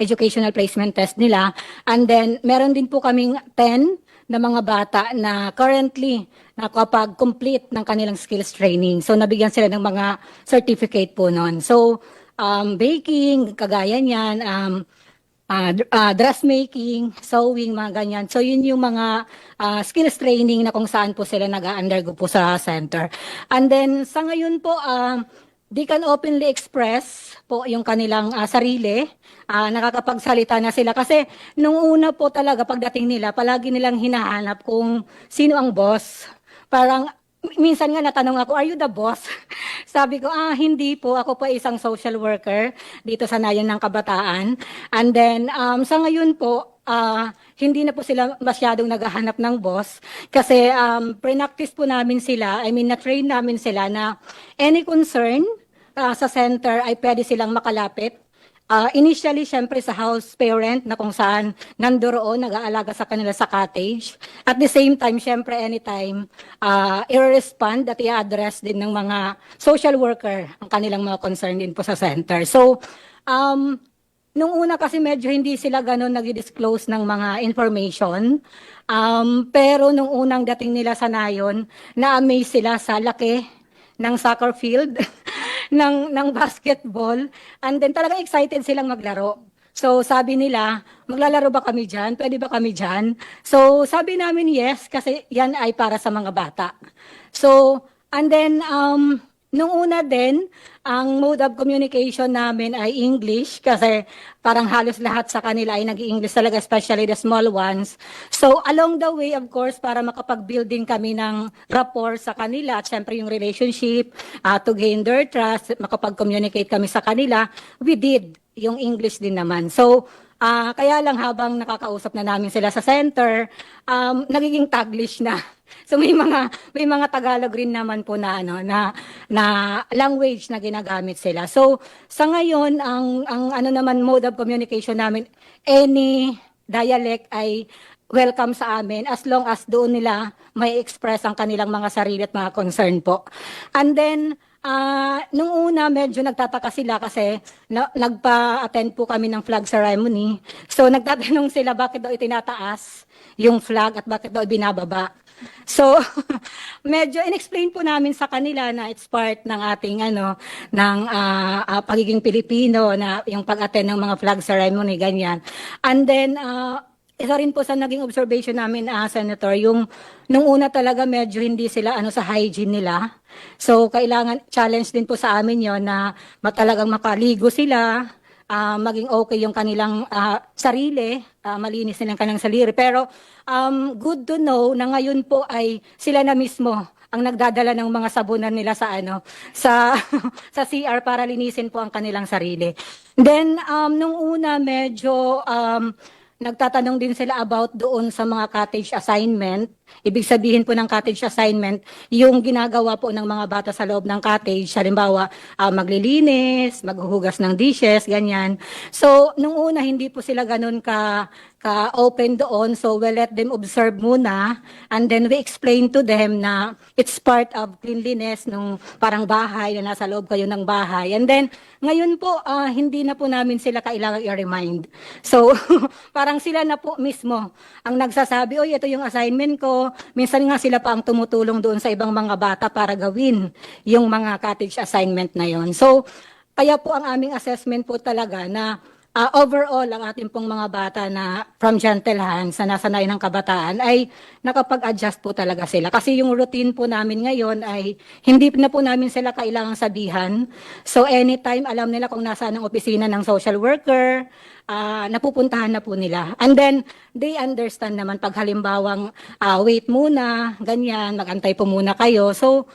Educational Placement Test nila. And then, meron din po kaming 10 na mga bata na currently nakapag-complete ng kanilang skills training. So, nabigyan sila ng mga certificate po noon. So, baking, kagaya niyan, dressmaking, sewing, mga ganyan. So, yun yung mga skills training na kung saan po sila nag-undergo po sa center. And then, sa ngayon po, they can openly express po yung kanilang sarili. Nakakapagsalita na sila. Kasi nung una po talaga pagdating nila, palagi nilang hinahanap kung sino ang boss. Parang minsan nga natanong ako, are you the boss? Sabi ko, hindi po. Ako po isang social worker dito sa Nayon ng Kabataan. And then, sa ngayon po, hindi na po sila masyadong naghahanap ng boss kasi pre-practice po namin sila, na-train namin sila na any concern sa center ay pwede silang makalapit. Initially, syempre sa house parent na kung saan nandoroon, nag-aalaga sa kanila sa cottage. At the same time, syempre anytime, i-respond at i-address din ng mga social worker ang kanilang mga concern din po sa center. So, nung una kasi medyo hindi sila ganun nag-disclose ng mga information. Pero nung unang dating nila sa Nayon, na-amaze sila sa laki ng soccer field, ng basketball, and then talagang excited silang maglaro. So sabi nila, maglalaro ba kami dyan? Pwede ba kami dyan? So sabi namin yes, kasi yan ay para sa mga bata. So, and then, nung una din, ang mode of communication namin ay English kasi parang halos lahat sa kanila ay nag-English talaga, especially the small ones. So along the way, of course, para makapag-build din kami ng rapport sa kanila at syempre yung relationship, to gain their trust, makapag-communicate kami sa kanila, we did yung English din naman. So, kaya lang habang nakakausap na namin sila sa center, nagiging Taglish na. So may mga Tagalog rin naman po na language na ginagamit sila. So sa ngayon ang naman mode of communication namin, any dialect ay welcome sa amin as long as doon nila may express ang kanilang mga sarili at mga concern po. And then nung una medyo nagtataka sila kasi nagpa-attend po kami ng flag ceremony. So nagtatanong sila bakit daw itinataas yung flag at bakit daw binababa. So medyo inexplain po namin sa kanila na it's part ng ating pagiging Pilipino na yung pag-attend ng mga flag ceremony ganyan. And then isa rin po sa naging observation namin, Senator, yung nung una talaga medyo hindi sila sa hygiene nila. So kailangan challenge din po sa amin yon na talagang makaligo sila, maging okay yung kanilang sarili, malinis nilang kanilang sarili. Pero good to know na ngayon po ay sila na mismo ang nagdadala ng mga sabunan nila sa sa sa CR para linisin po ang kanilang sarili. Then nung una medyo nagtatanong din sila about doon sa mga cottage assignment. Ibig sabihin po ng cottage assignment, yung ginagawa po ng mga bata sa loob ng cottage, halimbawa maglilinis, maghuhugas ng dishes, ganyan. So, nung una hindi po sila ganun ka-open doon, so we let them observe muna, and then we explain to them na it's part of cleanliness nung parang bahay, na nasa loob kayo ng bahay. And then, ngayon po, hindi na po namin sila kailangan i-remind. So, parang sila na po mismo ang nagsasabi, oy, ito yung assignment ko. Minsan nga sila pa ang tumutulong doon sa ibang mga bata para gawin yung mga cottage assignment na yon. So, kaya po ang aming assessment po talaga na overall, ang ating pong mga bata na from gentle hands, na nasanay ng kabataan, ay nakapag-adjust po talaga sila. Kasi yung routine po namin ngayon ay hindi na po namin sila kailangang sabihan. So anytime, alam nila kung nasaan ang opisina ng social worker, napupuntahan na po nila. And then, they understand naman pag halimbawang wait muna, ganyan, magantay po muna kayo. So,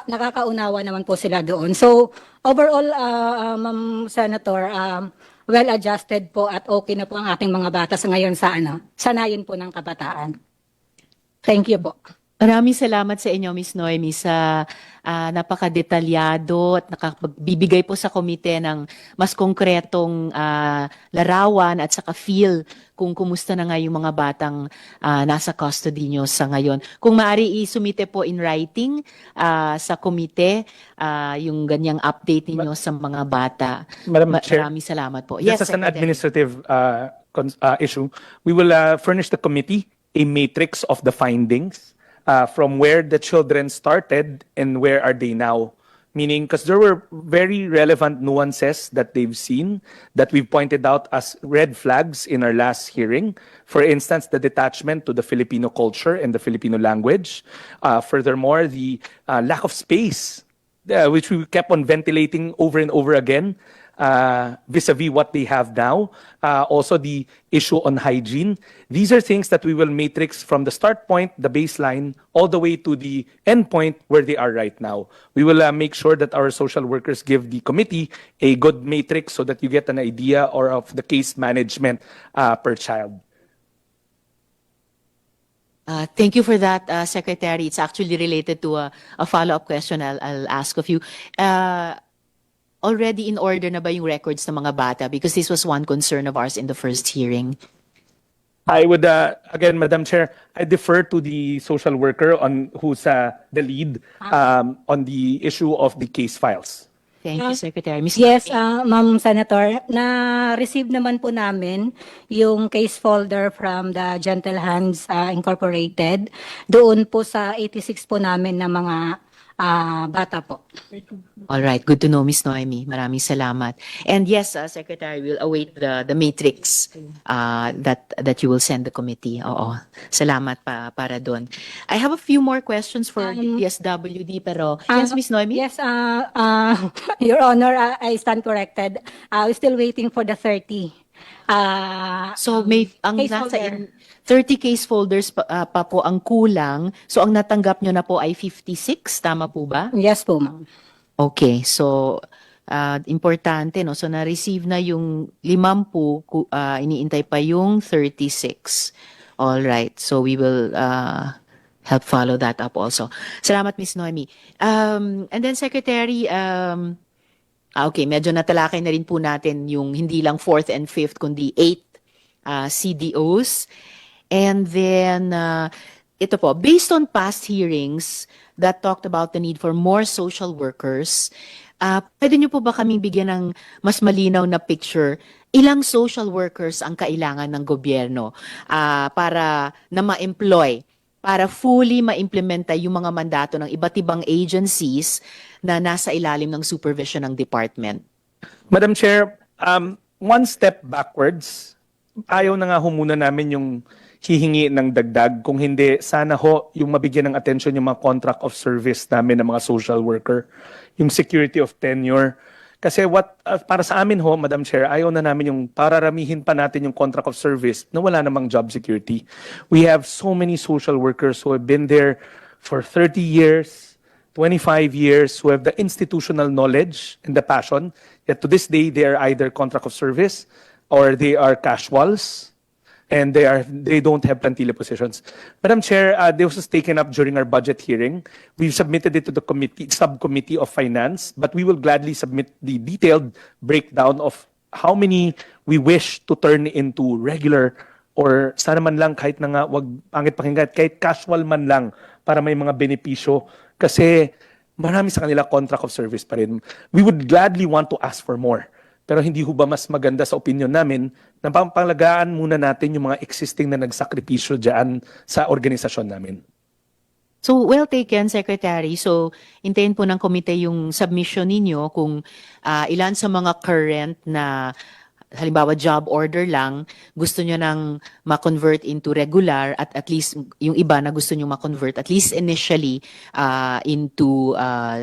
nakakaunawa naman po sila doon. So, overall, Ma'am Senator, well-adjusted po at okay na po ang ating mga bata sa ngayon sa sanayin po ng kabataan. Thank you po. Maraming salamat sa inyo, Ms. Noemi, sa napakadetalyado at nakapagbibigay po sa komite ng mas konkretong larawan at saka feel kung kumusta na nga yung mga batang nasa custody nyo sa ngayon. Kung maaari isumite po in writing sa komite yung ganyang update ninyo sa mga bata. Madam Chair, maraming salamat po. Just as an administrative issue, we will furnish the committee a matrix of the findings from where the children started and where are they now. Meaning, because there were very relevant nuances that they've seen that we've pointed out as red flags in our last hearing. For instance, the detachment to the Filipino culture and the Filipino language. Furthermore, the lack of space, which we kept on ventilating over and over again, vis-a-vis what they have now. Also the issue on hygiene. These are things that we will matrix from the start point, the baseline, all the way to the end point where they are right now. We will make sure that our social workers give the committee a good matrix so that you get an idea of the case management per child. Thank you for that, Secretary. It's actually related to a follow-up question I'll ask of you. Already in order na ba yung records ng mga bata? Because this was one concern of ours in the first hearing. I would, again, Madam Chair, I defer to the social worker who's the lead on the issue of the case files. Thank you, Secretary. Ms. Yes, Ma'am Senator, na-receive naman po namin yung case folder from the Gentle Hands Incorporated. Doon po sa 86 po namin na mga bata po. All right, good to know, Ms. Noemi. Maraming salamat. And yes, Secretary, we'll await the matrix that you will send the committee. Oo, salamat para doon. I have a few more questions for the DSWD, pero yes, Ms. Noemi? Yes, Your Honor, I stand corrected. We're still waiting for the 30. So may ang case nasa folder. 30 case folders pa po ang kulang. So ang natanggap nyo na po ay 56, tama po ba? Yes po, ma'am. Okay, so importante, no? So na-receive na yung 50, iniintay pa yung 36. All right, so we will help follow that up also. Salamat, Ms. Noemi. And then Secretary, okay, medyo natalakay na rin po natin yung hindi lang 4th and 5th, kundi 8 CDOs. And then, ito po, based on past hearings that talked about the need for more social workers, pwede niyo po ba kaming bigyan ng mas malinaw na picture? Ilang social workers ang kailangan ng gobyerno para na ma-employ, para fully ma-implementa yung mga mandato ng iba't ibang agencies na nasa ilalim ng supervision ng department? Madam Chair, one step backwards, ayaw na nga ho muna namin yung hihingi ng dagdag. Kung hindi, sana ho yung mabigyan ng attention yung mga contract of service namin ng mga social worker, yung security of tenure. Kasi para sa amin ho, Madam Chair, ayaw na namin yung pararamihin pa natin yung contract of service na wala namang job security. We have so many social workers who have been there for 30 years, 25 years, who have the institutional knowledge and the passion. Yet to this day, they are either contract of service or they are casuals, and they don't have plantilla positions. Madam Chair, this was taken up during our budget hearing. We've submitted it to the subcommittee of finance, but we will gladly submit the detailed breakdown of how many we wish to turn into regular, or sana man lang kahit na nga wag pangit pakinggan, kahit casual man lang para may mga benepisyo. Kasi marami sa kanila contract of service pa rin. We would gladly want to ask for more. Pero hindi ho ba mas maganda sa opinion namin na pangalagaan muna natin yung mga existing na nagsakripisyo dyan sa organisasyon namin? So, well taken, Secretary. So, hintayin po ng komite yung submission ninyo kung ilan sa mga current na halimbawa job order lang, gusto nyo nang ma-convert into regular at least yung iba na gusto nyo ma-convert at least initially into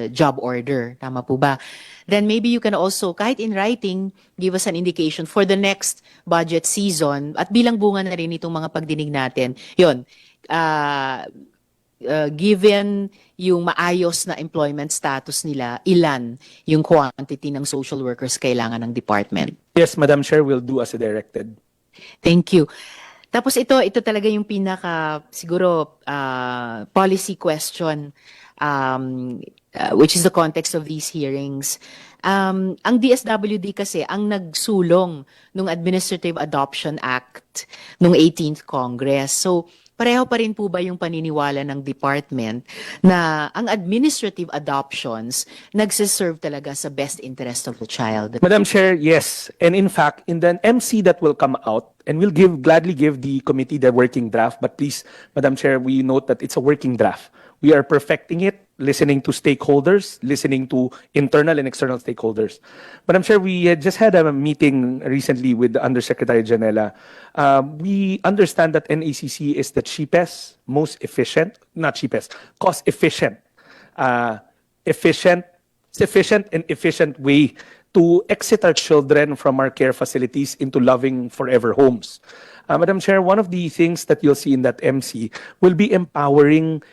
job order. Tama po ba? Then maybe you can also, kahit in writing, give us an indication for the next budget season at bilang bunga na rin itong mga pagdinig natin. Yun, given yung maayos na employment status nila, ilan yung quantity ng social workers kailangan ng department? Yes, Madam Chair, we'll do as directed. Thank you. Tapos ito talaga yung pinaka, siguro, policy question, which is the context of these hearings. Ang DSWD kasi ang nagsulong ng Administrative Adoption Act ng 18th Congress. So, pareho pa rin po ba yung paniniwala ng department na ang administrative adoptions nagsiserve talaga sa best interest of the child? Madam Chair, yes. And in fact, in the MC that will come out, and we'll gladly give the committee the working draft, but please, Madam Chair, we note that it's a working draft. We are perfecting it, listening to stakeholders, listening to internal and external stakeholders. Madam Chair, we had just had a meeting recently with the Undersecretary Janela. We understand that NACC is the cheapest, most efficient, not cheapest, cost-efficient, efficient and efficient way to exit our children from our care facilities into loving forever homes. Madam Chair, one of the things that you'll see in that MC will be empowering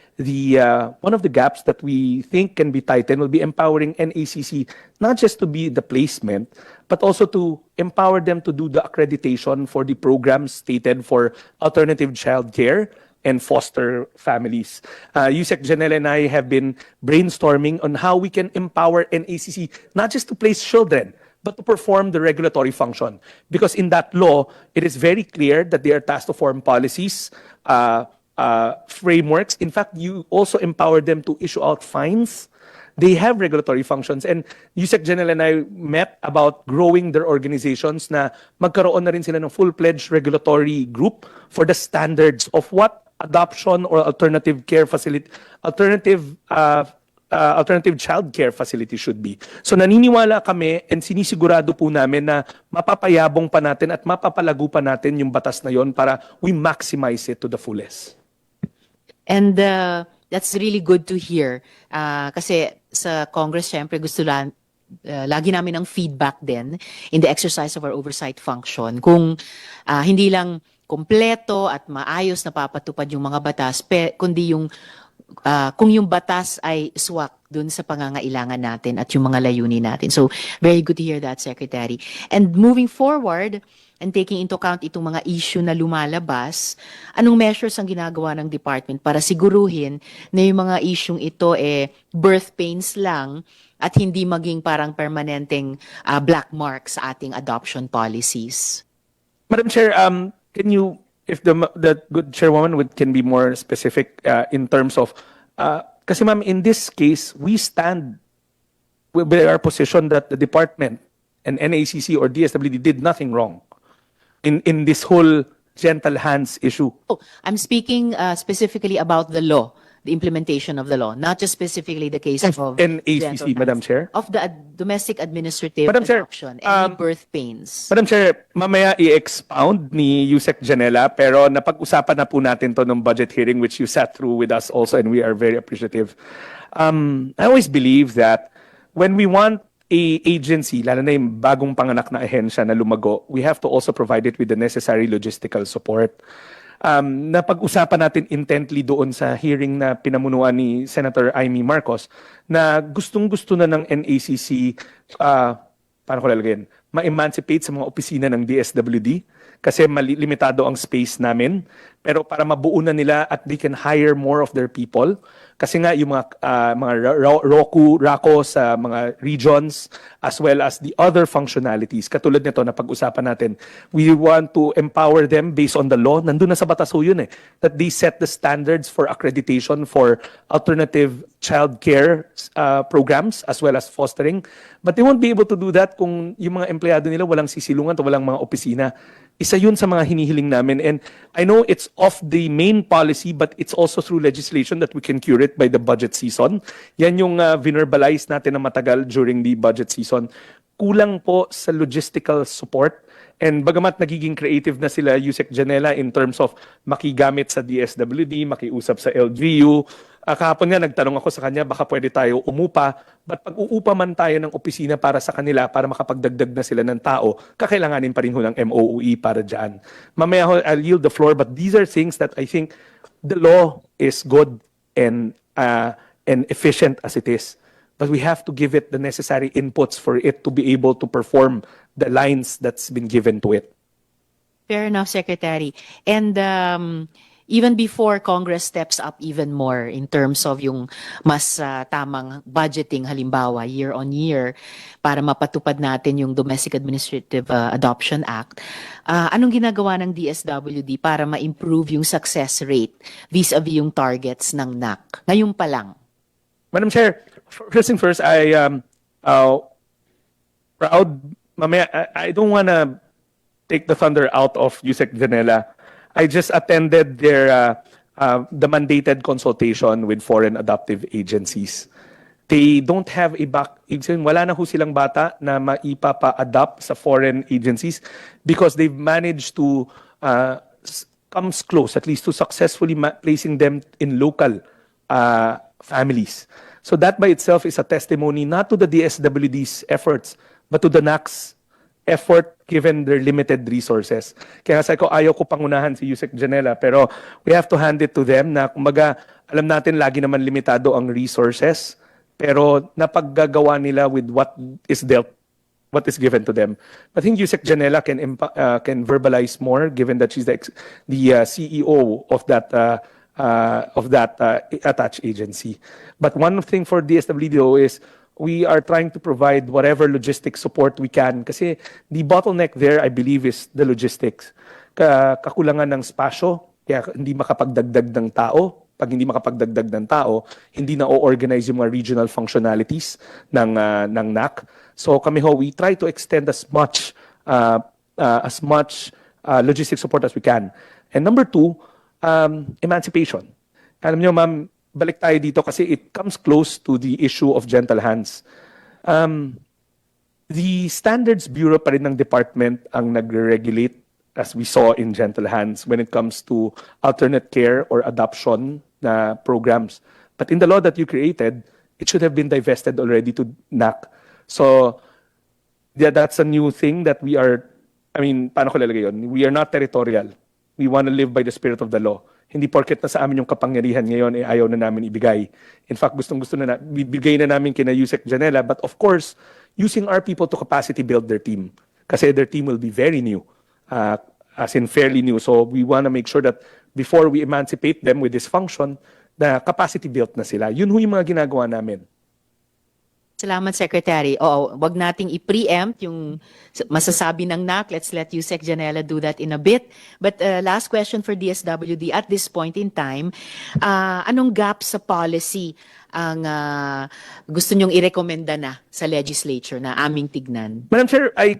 one of the gaps that we think can be tightened will be empowering NACC not just to be the placement, but also to empower them to do the accreditation for the programs stated for alternative child care and foster families. Yusek Janelle and I have been brainstorming on how we can empower NACC not just to place children, but to perform the regulatory function. Because in that law, it is very clear that they are tasked to form policies, frameworks. In fact, you also empower them to issue out fines. They have regulatory functions. And Yusek Janelle and I met about growing their organizations na magkaroon na rin sila ng full-fledged regulatory group for the standards of what adoption or alternative child care facility should be. So naniniwala kami and sinisigurado po namin na mapapayabong pa natin at mapapalago pa natin yung batas na yon para we maximize it to the fullest. And that's really good to hear. Kasi sa Congress, syempre gusto lagi namin ang feedback din in the exercise of our oversight function. Kung hindi lang kompleto at maayos na papatupad yung mga batas, kundi yung kung yung batas ay swak dun sa pangangailangan natin at yung mga layunin natin. So, very good to hear that, Secretary. And moving forward, and taking into account itong mga issue na lumalabas, anong measures ang ginagawa ng department para siguruhin na yung mga isyung ito birth pains lang at hindi maging parang permanenteng black mark sa ating adoption policies? Madam Chair, can you, if the good chairwoman can be more specific in terms of, kasi ma'am, in this case, we stand with our position that the department and NACC or DSWD did nothing wrong in this whole gentle hands issue. I'm speaking specifically about the law the implementation of the law, not just specifically the case of NACC, Madam Chair. of the domestic administrative Madam Chair, adoption, any birth pains. Madam Chair, mamaya i-expound ni Yusek Janela, pero napag-usapan na po natin to ng budget hearing which you sat through with us also, and we are very appreciative. I always believe that when we want a agency, lalo na yung bagong panganak na ahensya na lumago, we have to also provide it with the necessary logistical support. Napag-usapan natin intently doon sa hearing na pinamunuan ni Senator Amy Marcos na gustong-gusto na ng NACC, paano ko lalagyan, ma-emancipate sa mga opisina ng DSWD kasi limitado ang space namin. Pero para mabuo na nila at they can hire more of their people. Kasi nga yung mga RACO sa mga regions as well as the other functionalities. Katulad nito na pag-usapan natin, we want to empower them based on the law. Nandun na sa batas ho yun that they set the standards for accreditation for alternative child care programs as well as fostering. But they won't be able to do that kung yung mga empleyado nila walang sisilungan o walang mga opisina. Isa yun sa mga hinihiling namin. And I know it's off the main policy, but it's also through legislation that we can cure it by the budget season. Yan yung vinerbalize natin na matagal during the budget season. Kulang po sa logistical support. And bagamat nagiging creative na sila, Yusek Janela, in terms of makigamit sa DSWD, makiusap sa LGU. Kahapon nga, nagtanong ako sa kanya, baka pwede tayo umupa. But pag uupa man tayo ng opisina para sa kanila, para makapagdagdag na sila ng tao, kakailanganin pa rin ho ng MOOE para dyan. Mamaya ho, I'll yield the floor, but these are things that I think the law is good and efficient as it is. But we have to give it the necessary inputs for it to be able to perform the lines that's been given to it. Fair enough, Secretary. And even before Congress steps up even more in terms of yung mas tamang budgeting, halimbawa, year on year, para mapatupad natin yung Domestic Administrative Adoption Act, anong ginagawa ng DSWD para ma-improve yung success rate vis-a-vis yung targets ng NAC? Ngayon pa lang. Madam Chair, first thing first, I proud, mamaya, I don't want to take the thunder out of Yusek Janela. I just attended their the mandated consultation with foreign adoptive agencies. They don't have a wala na ho silang bata na maipapa-adopt sa foreign agencies because they've managed to comes close, at least to successfully placing them in local families. So that by itself is a testimony not to the DSWD's efforts, but to the NAC's effort given their limited resources. Kaya sabi ko, ayaw ko pangunahan si Yusek Janela, pero we have to hand it to them na kumbaga, alam natin lagi naman limitado ang resources, pero napaggagawa nila with what is dealt, what is given to them. I think Yusek Janela can verbalize more given that she's the CEO of that attached agency. But one thing for DSWD is we are trying to provide whatever logistic support we can kasi the bottleneck there, I believe, is the logistics. Kakulangan ng spasyo, kaya hindi makapagdagdag ng tao. Pag hindi makapagdagdag ng tao, hindi na o-organize yung mga regional functionalities ng NAC. So kami ho, we try to extend as much logistic support as we can. And number two, emancipation. Alam niyo, ma'am, balik tayo dito kasi it comes close to the issue of gentle hands. The Standards Bureau pa rin ng department ang nagre-regulate, as we saw in gentle hands, when it comes to alternate care or adoption na programs. But in the law that you created, it should have been divested already to NAC. So, yeah, that's a new thing that we are, paano ko lalagay yun? We are not territorial. We want to live by the spirit of the law. Hindi porket na sa amin yung kapangyarihan ngayon, ayaw na namin ibigay. In fact, gustong-gusto na bibigay na namin kina Yusek Janela, but of course, using our people to capacity build their team. Kasi their team will be very new, as in fairly new. So we want to make sure that before we emancipate them with this function, na capacity built na sila. Yun yung mga ginagawa namin. Salamat, Secretary. Oo, wag nating i-preempt yung masasabi ng NAC. Let's let Yusek Janela do that in a bit. But last question for DSWD at this point in time, anong gap sa policy ang gusto nyong irekomenda na sa legislature na aming tignan? Madam Chair, I'm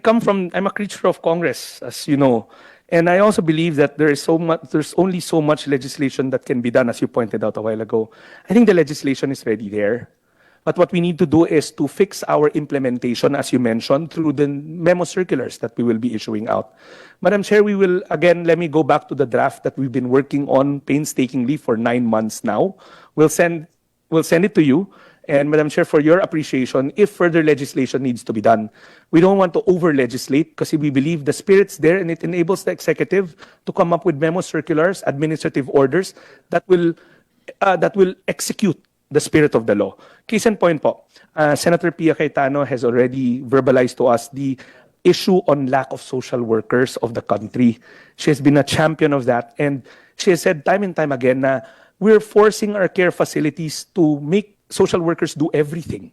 a creature of Congress, as you know. And I also believe that there's only so much legislation that can be done, as you pointed out a while ago. I think the legislation is ready there. But what we need to do is to fix our implementation, as you mentioned, through the memo circulars that we will be issuing out. Madam Chair, we will, again, let me go back to the draft that we've been working on painstakingly for 9 months now. We'll send it to you. And Madam Chair, for your appreciation, if further legislation needs to be done, we don't want to over-legislate because we believe the spirit's there and it enables the executive to come up with memo circulars, administrative orders that will execute the spirit of the law. Case in point po, Senator Pia Cayetano has already verbalized to us the issue on lack of social workers of the country. She has been a champion of that, and she has said time and time again na we're forcing our care facilities to make social workers do everything.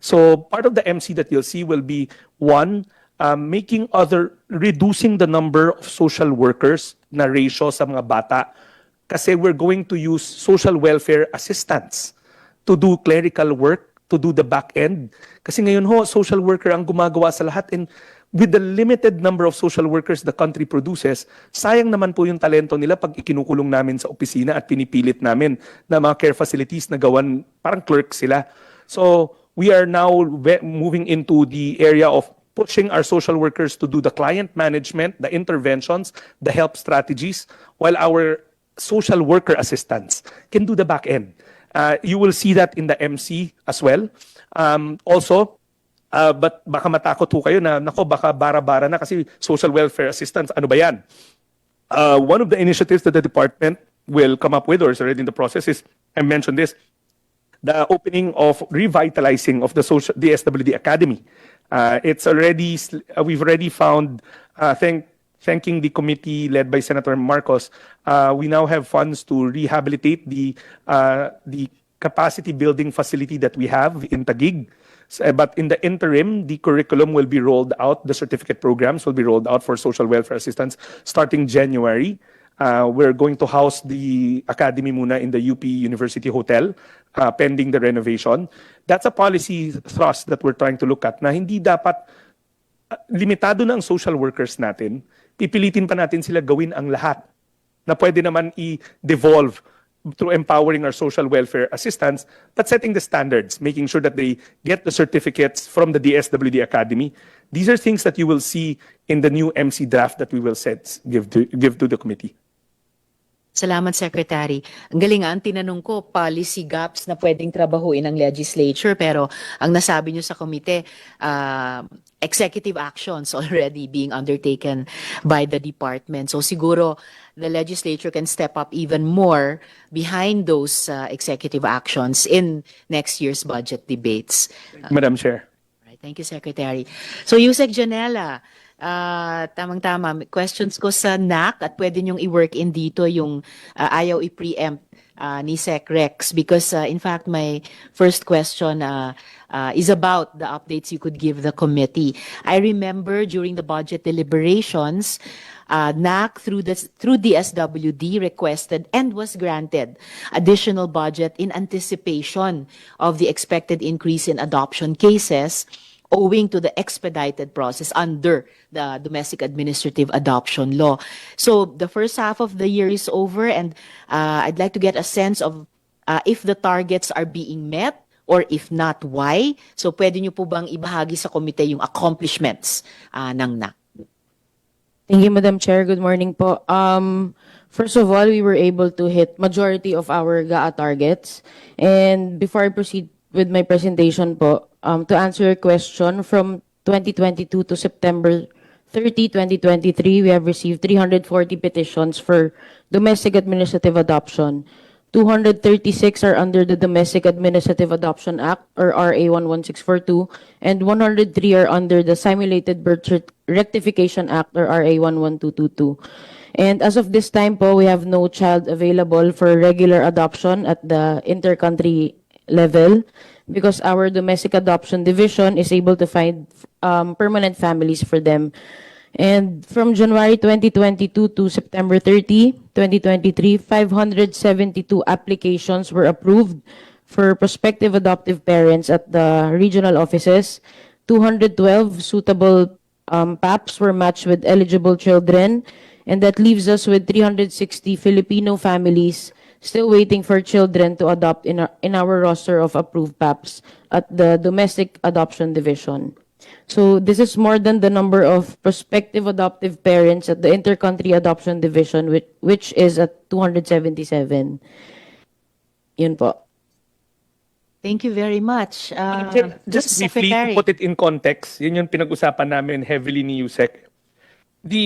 So part of the MC that you'll see will be one, reducing the number of social workers na ratio sa mga bata kasi we're going to use social welfare assistants to do clerical work, to do the back end. Kasi ngayon social worker ang gumagawa sa lahat, and with the limited number of social workers the country produces, sayang naman po yung talento nila pag ikinukulong namin sa opisina at pinipilit namin na mga care facilities na gawan, parang clerk sila. So we are now moving into the area of pushing our social workers to do the client management, the interventions, the help strategies, while our social worker assistants can do the back end. You will see that in the MC as well. But baka matakot ho kayo na, nako, baka bara-bara na kasi social welfare assistance, ano ba yan? One of the initiatives that the department will come up with, or is already in the process, is, I mentioned this, the opening of revitalizing of the SWD Academy. We've already found, thanking the committee led by Senator Marcos, we now have funds to rehabilitate the capacity building facility that we have in Taguig. But in the interim, the curriculum will be rolled out, the certificate programs will be rolled out for social welfare assistance starting January. We're going to house the academy muna in the UP University Hotel, pending the renovation. That's a policy thrust that we're trying to look at na hindi dapat limitado na ang social workers natin, pipilitin pa natin sila gawin ang lahat na pwede naman i-devolve through empowering our social welfare assistants, but setting the standards, making sure that they get the certificates from the DSWD Academy. These are things that you will see in the new MC draft that we will give to the committee. Salamat, Secretary. Ang galing ang tinanong ko, policy gaps na pwedeng trabahuin ng legislature, pero ang nasabi nyo sa komite, executive actions already being undertaken by the department. So siguro the legislature can step up even more behind those executive actions in next year's budget debates. Madam Chair. Right, thank you, Secretary. So Yusek Janela, tamang-tama, questions ko sa NAC at pwede nyong i-work in dito yung ayaw i-preempt ni Sec Rex, because in fact my first question is about the updates you could give the committee. I remember during the budget deliberations, NAC through the SWD requested and was granted additional budget in anticipation of the expected increase in adoption cases owing to the expedited process under the Domestic Administrative Adoption Law. So the first half of the year is over, and I'd like to get a sense of if the targets are being met, or if not, why. So pwede nyo po bang ibahagi sa komite yung accomplishments ng NAC? Thank you, Madam Chair. Good morning po. First of all, we were able to hit majority of our GAA targets. And before I proceed with my presentation po, to answer your question, from 2022 to September 30, 2023, we have received 340 petitions for domestic administrative adoption. 236 are under the Domestic Administrative Adoption Act, or RA 11642, and 103 are under the Simulated Birth Rectification Act, or RA 11222. And as of this time po, we have no child available for regular adoption at the inter-country level, because our domestic adoption division is able to find permanent families for them. And from January 2022 to September 30, 2023, 572 applications were approved for prospective adoptive parents at the regional offices. 212 suitable PAPs were matched with eligible children, And that leaves us with 360 Filipino families still waiting for children to adopt in our roster of approved PAPs at the Domestic Adoption Division. So this is more than the number of prospective adoptive parents at the Intercountry Adoption Division, which is at 277. Yun po. Thank you very much. Just briefly, to put it in context, yun yung pinag-usapan namin heavily ni Yusek.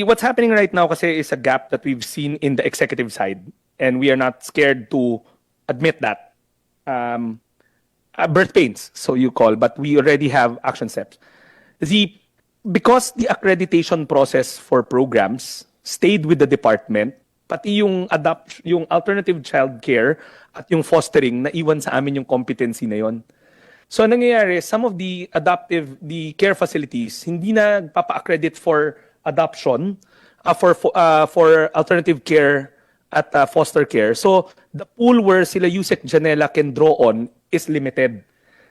What's happening right now kasi is a gap that we've seen in the executive side, and we are not scared to admit that. Birth pains, so you call, but we already have action steps. Because the accreditation process for programs stayed with the department, pati yung alternative child care at yung fostering, naiwan sa amin yung competency na yon. So nangyayari, some of the care facilities, hindi na papa-accredit for adoption, for alternative care at foster care. So the pool where sila Yusek Janela can draw on is limited.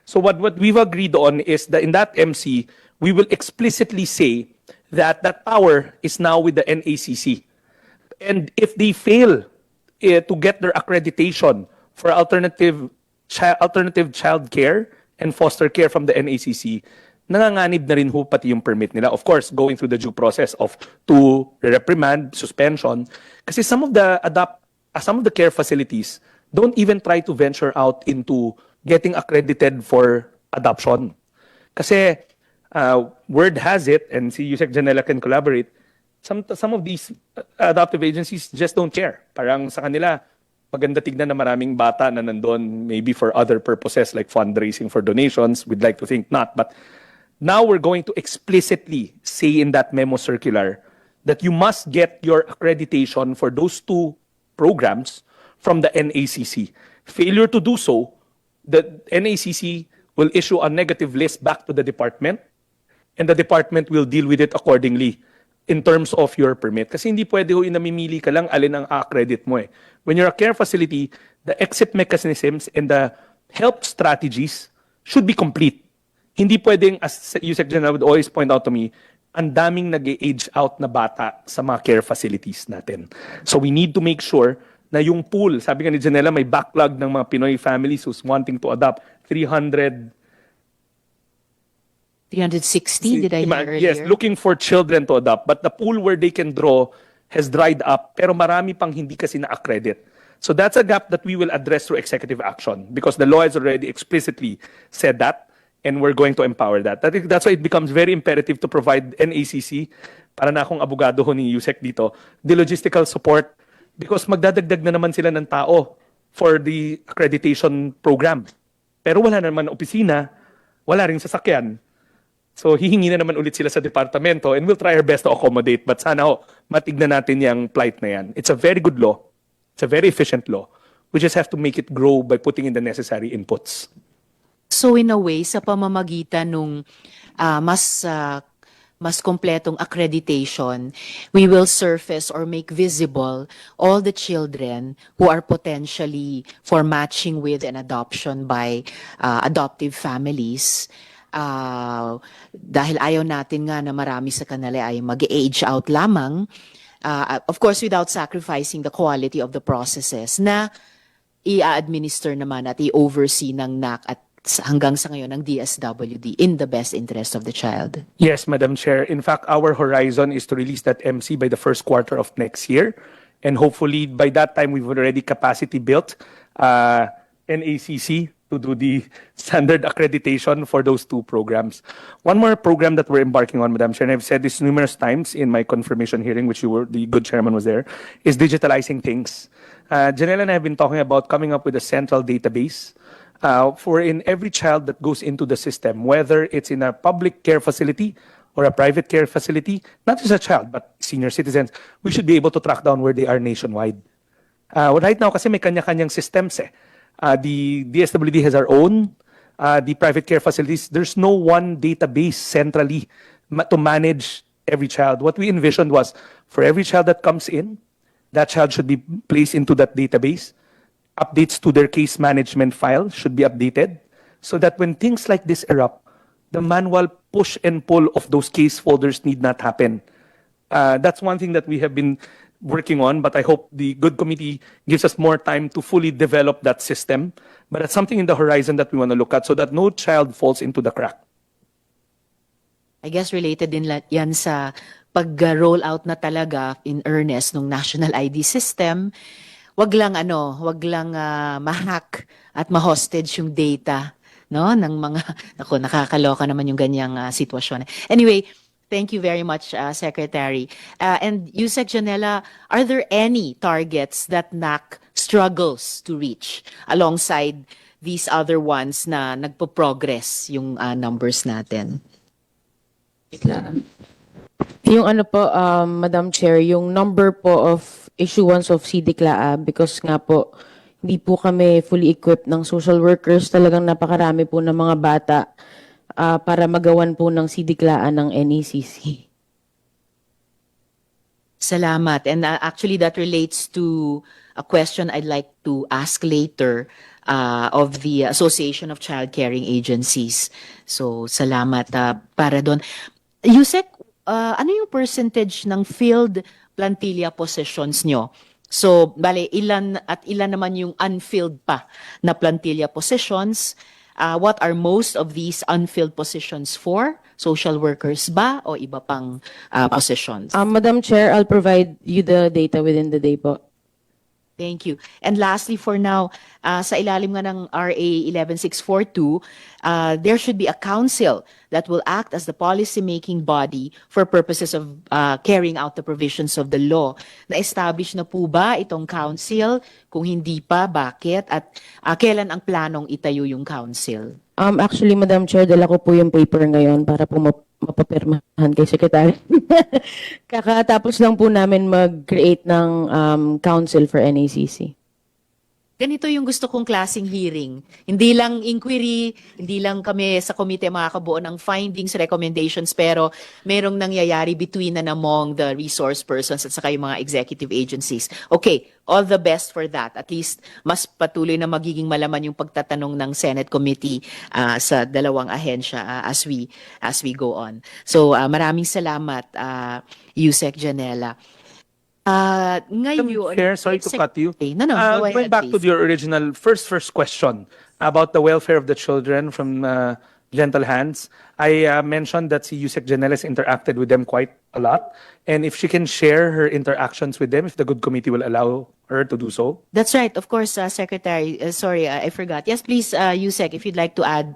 So what we've agreed on is that in that MC, we will explicitly say that that power is now with the NACC. And if they fail to get their accreditation for alternative child care and foster care from the NACC, nanganganib na rin ho pati yung permit nila. Of course, going through the due process of to reprimand, suspension. Kasi some of the care facilities don't even try to venture out into getting accredited for adoption. Kasi word has it, and si Yusek Janela can collaborate, some of these adoptive agencies just don't care. Parang sa kanila, maganda tignan na maraming bata na nandun, maybe for other purposes like fundraising for donations. We'd like to think not. But now we're going to explicitly say in that memo circular that you must get your accreditation for those two programs from the NACC. Failure to do so, the NACC will issue a negative list back to the department, and the department will deal with it accordingly in terms of your permit. Kasi hindi pwede ho inamimili ka lang alin ang a-accredit mo eh. When you're a care facility, the exit mechanisms and the help strategies should be complete. Hindi pwedeng, as Yusek Janela would always point out to me, ang daming nag-age out na bata sa mga care facilities natin. So we need to make sure na yung pool, sabi nga ni Janela, may backlog ng mga Pinoy families who's wanting to adopt 360, did I hear earlier? Yes, looking for children to adopt. But the pool where they can draw has dried up, pero marami pang hindi kasi na-accredit. So that's a gap that we will address through executive action because the law has already explicitly said that, and we're going to empower that. That's why it becomes very imperative to provide NACC, para na akong abogado ho ni Yusek dito, the logistical support because magdadagdag na naman sila ng tao for the accreditation program. Pero wala naman opisina, wala ring sasakyan. So hihingi na naman ulit sila sa departamento and we'll try our best to accommodate. But sana ho, matignan natin yung plight na yan. It's a very good law. It's a very efficient law. We just have to make it grow by putting in the necessary inputs. So in a way, sa pamamagitan nung mas kompletong accreditation, we will surface or make visible all the children who are potentially for matching with an adoption by adoptive families. Dahil ayaw natin nga na marami sa kanila ay mag-age out lamang, of course without sacrificing the quality of the processes na i-administer naman at i-oversee ng NAC at hanggang sa ngayon ng DSWD in the best interest of the child. Yes, Madam Chair. In fact, our horizon is to release that MC by the first quarter of next year. And hopefully, by that time, we've already capacity built NACC to do the standard accreditation for those two programs. One more program that we're embarking on, Madam Chair, and I've said this numerous times in my confirmation hearing, which the good chairman was there, is digitalizing things. Janela and I have been talking about coming up with a central database for in every child that goes into the system, whether it's in a public care facility or a private care facility, not just a child, but senior citizens, we should be able to track down where they are nationwide. Right now, kasi may kanya-kanyang systems eh. The DSWD has our own, the private care facilities, there's no one database centrally to manage every child. What we envisioned was, for every child that comes in, that child should be placed into that database. Updates to their case management file should be updated so that when things like this erupt, the manual push and pull of those case folders need not happen. That's one thing that we have been working on, but I hope the good committee gives us more time to fully develop that system. But that's something in the horizon that we want to look at so that no child falls into the crack. I guess related din yan sa pag-roll out na talaga in earnest ng national ID system. Wag lang ma-hack at ma-hostage yung data, no, ng mga ako nakakaloka naman yung ganyang sitwasyon. Anyway, thank you very much, Secretary. And Yusek Janela, are there any targets that NAC struggles to reach alongside these other ones na nagpo-progress yung numbers natin? Yung ano po, Madam Chair, yung number po of issuance of CDCLA, because nga po, hindi po kami fully equipped ng social workers. Talagang napakarami po ng mga bata para magawan po ng CDCLA ng NECC. Salamat. And actually, that relates to a question I'd like to ask later of the Association of Child Caring Agencies. So, salamat para doon. Yusek, ano yung percentage ng field plantilla possessions nyo? So, bale, ilan naman yung unfilled pa na plantilla possessions? What are most of these unfilled positions for? Social workers ba o iba pang positions? Madam Chair, I'll provide you the data within the day po. Thank you. And lastly, for now, sa ilalim nga ng RA 11642, there should be a council that will act as the policy-making body for purposes of carrying out the provisions of the law. Na-establish na po ba itong council? Kung hindi pa, bakit? At kailan ang planong itayo yung council? Actually, Madam Chair, dala ko po yung paper ngayon para po mapapirmahan kay Secretary. Kakatapos lang po namin mag-create ng council for NACC. Ganito yung gusto kong klaseng hearing. Hindi lang inquiry, hindi lang kami sa komite makakabuo ng findings, recommendations, pero merong nangyayari between and among the resource persons at saka yung mga executive agencies. Okay, all the best for that. At least mas patuloy na magiging malaman yung pagtatanong ng Senate Committee sa dalawang ahensya as we go on. So maraming salamat, Yusek Janela. Ngayon, Chair, sorry to cut you. No, go going ahead, back to please. your original first question about the welfare of the children from Gentle Hands, I mentioned that si Yusek Janela has interacted with them quite a lot. And if she can share her interactions with them, if the good committee will allow her to do so. That's right. Of course, Secretary. Sorry, I forgot. Yes, please, Yusek, if you'd like to add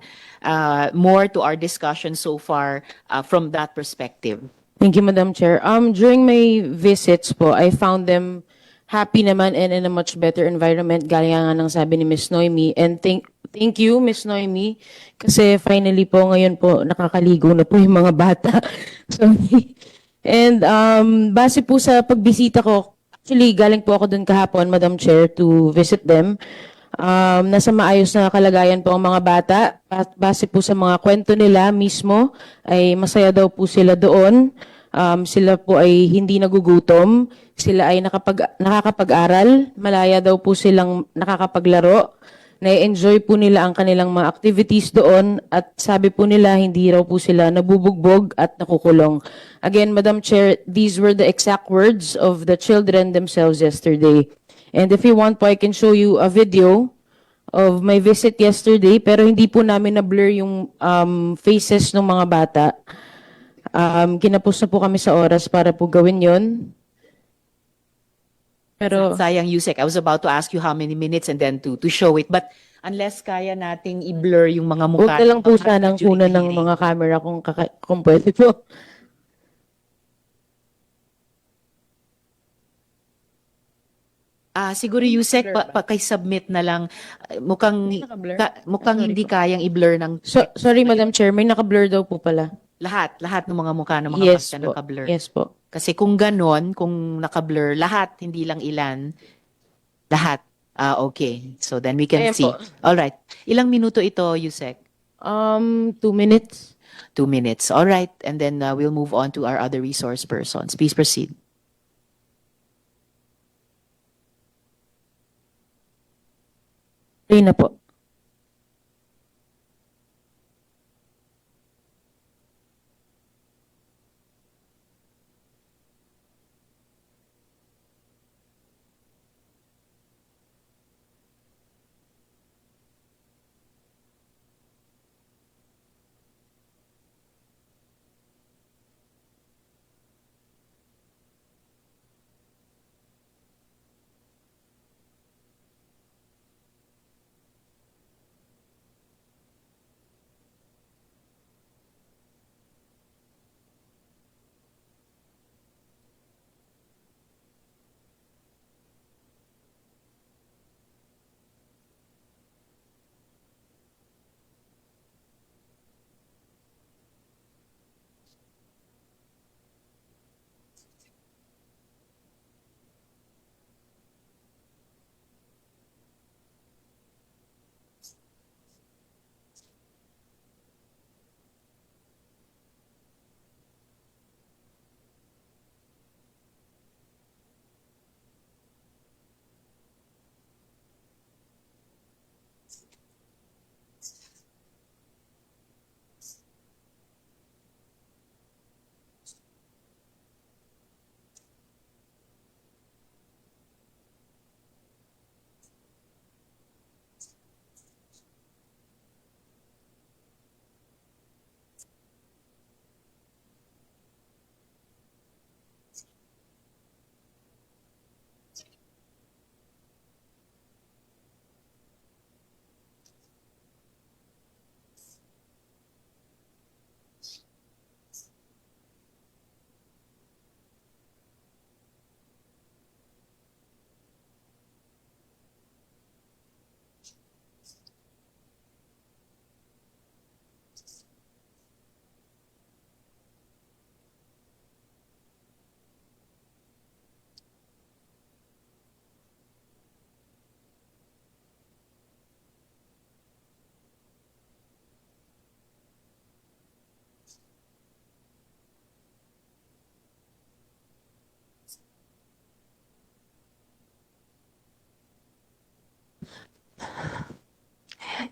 more to our discussion so far from that perspective. Thank you, Madam Chair. During my visits po, I found them happy naman and in a much better environment, gaya nga ng sabi ni Ms. Noemi. And thank you, Ms. Noemi, kasi finally po, ngayon po, nakakaligo na po yung mga bata. Sorry. And base po sa pagbisita ko, actually, galing po ako dun kahapon, Madam Chair, to visit them. Nasa maayos na kalagayan po ang mga bata. Base po sa mga kwento nila mismo, ay masaya daw po sila doon. Sila po ay hindi nagugutom. Sila ay nakakapag-aral. Malaya daw po silang nakakapaglaro. Na-enjoy po nila ang kanilang mga activities doon. At sabi po nila, hindi raw po sila nabubugbog at nakukulong. Again, Madam Chair, these were the exact words of the children themselves yesterday. And if you want po, I can show you a video of my visit yesterday, pero hindi po namin na-blur yung faces ng mga bata. Kinapos na po kami sa oras para po gawin yon. Pero sayang, Yusek, I was about to ask you how many minutes and then to show it. But unless kaya nating i-blur yung mga mukha. huwag na lang po sanang kunan ng mga camera kung pwede po. Siguro Yusek, paki-submit na lang. Mukhang hindi kayang i-blur ng Sorry, Madam Chair, may naka-blur daw po pala. lahat ng mga mukha ng mga Yes bata po. naka-blur. Yes po. Kasi kung ganon, kung naka-blur, lahat, hindi lang ilan, lahat. Okay. So then we can Ayan see. po. All right. Ilang minuto ito, Yusek? 2 minutes. 2 minutes. All right. And then we'll move on to our other resource persons. Please proceed. Play na po.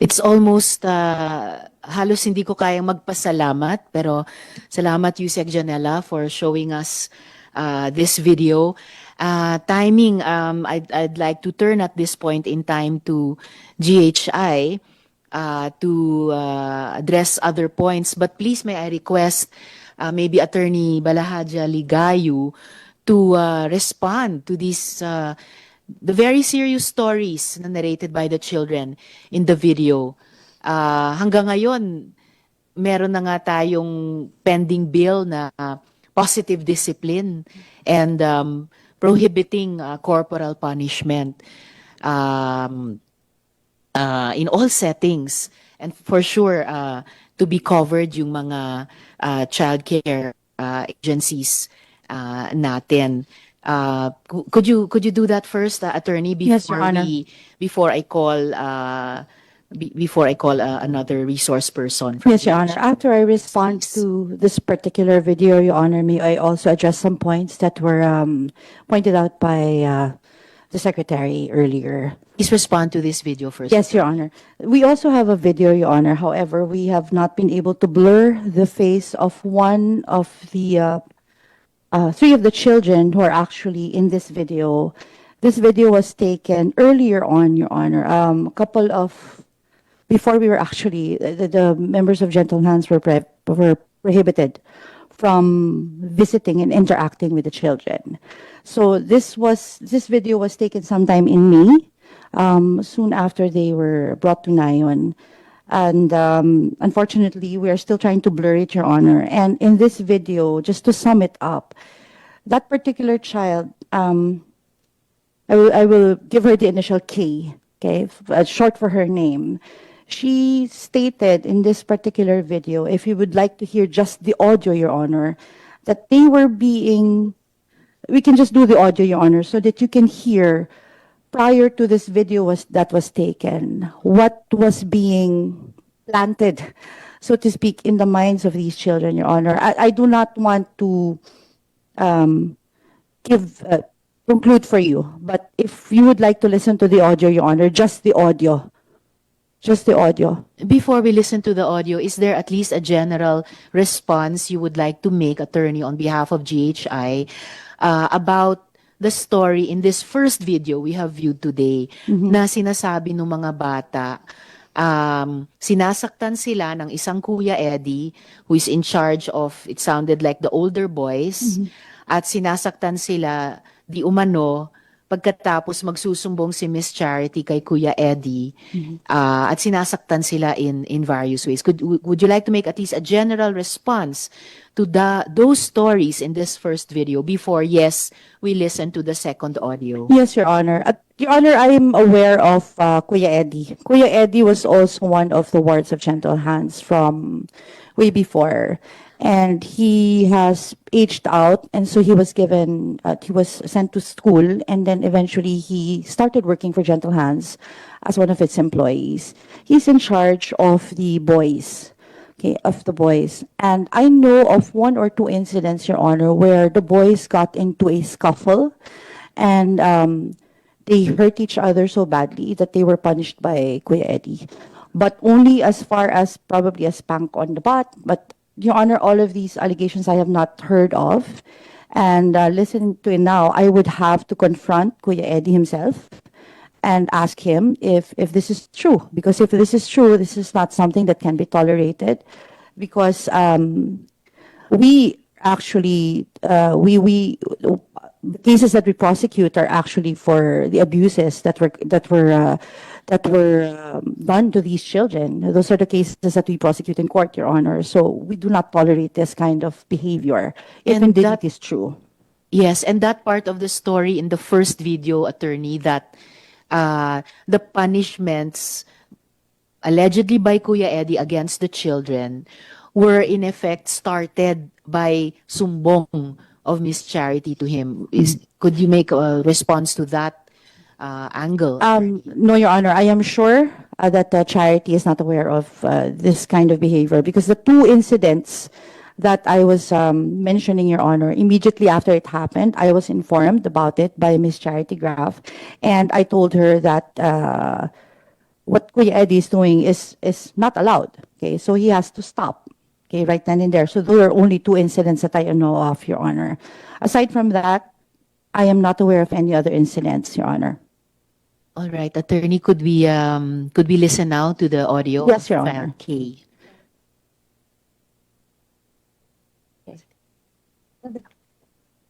It's almost halos hindi ko kayang magpasalamat, pero salamat Yusek Janela for showing us this video. Timing, I'd like to turn at this point in time to GHI to address other points. But please may I request maybe Attorney Balahaja Ligayu to respond to these the very serious stories na narrated by the children in the video. Hanggang ngayon, meron na nga tayong pending bill na positive discipline and prohibiting corporal punishment in all settings. And for sure, to be covered yung mga child care agencies natin. Could you do that first, Attorney, before Yes, Your Honor. before I call another resource person? Yes, Your Honor. After I respond to this particular video, Your Honor, may I also address some points that were pointed out by the Secretary earlier. Please respond to this video first. Yes, Your Honor. We also have a video, Your Honor. However, we have not been able to blur the face of one of the three of the children who are actually in this video. This video was taken earlier on, Your Honor. A couple of, before we were actually, the members of Gentle Hands were prohibited from visiting and interacting with the children. So this video was taken sometime in May, soon after they were brought to Nayon. And unfortunately, we are still trying to blur it, Your Honor. And in this video, just to sum it up, that particular child, I will give her the initial K, okay, short for her name. She stated in this particular video, if you would like to hear just the audio, Your Honor, that they were being, we can just do the audio, Your Honor, so that you can hear prior to this video that was taken, what was being planted, so to speak, in the minds of these children, Your Honor. I do not want to conclude for you, but if you would like to listen to the audio, Your Honor, just the audio. Just the audio. Before we listen to the audio, is there at least a general response you would like to make, Attorney, on behalf of GHI about the story in this first video we have viewed today, na sinasabi ng mga bata, sinasaktan sila ng isang Kuya Eddie who is in charge of, it sounded like, the older boys, at sinasaktan sila di umano pagkatapos magsusumbong si Miss Charity kay Kuya Eddie, at sinasaktan sila in various ways. Would you like to make at least a general response to those stories in this first video before, yes, we listen to the second audio? Yes, Your Honor. Your Honor, I am aware of Kuya Eddie. Kuya Eddie was also one of the wards of Gentle Hands from way before. And he has aged out, and so he was given, he was sent to school, and then eventually he started working for Gentle Hands as one of its employees. He's in charge of the boys. Okay, of the boys. And I know of one or two incidents, Your Honor, where the boys got into a scuffle and they hurt each other so badly that they were punished by Kuya Eddie. But only as far as probably a spank on the butt. But, Your Honor, all of these allegations I have not heard of. And listening to it now, I would have to confront Kuya Eddie himself and ask him if this is true. Because if this is true, this is not something that can be tolerated. Because we actually, the cases that we prosecute are actually for the abuses that were done to these children. Those are the cases that we prosecute in court, Your Honor. So we do not tolerate this kind of behavior, if indeed it is true. Yes, and that part of the story in the first video, Attorney, that the punishments allegedly by Kuya Eddie against the children were in effect started by sumbong of Miss Charity to him. Could you make a response to that angle? No, Your Honor. I am sure that Charity is not aware of this kind of behavior, because the two incidents that I was mentioning, Your Honor. Immediately after it happened, I was informed about it by Miss Charity Graf, and I told her that what Kuya Eddie is doing is not allowed. Okay, so he has to stop. Okay, right then and there. So there are only two incidents that I know of, Your Honor. Aside from that, I am not aware of any other incidents, Your Honor. All right, attorney, could we listen now to the audio Yes, of Your File Honor. K?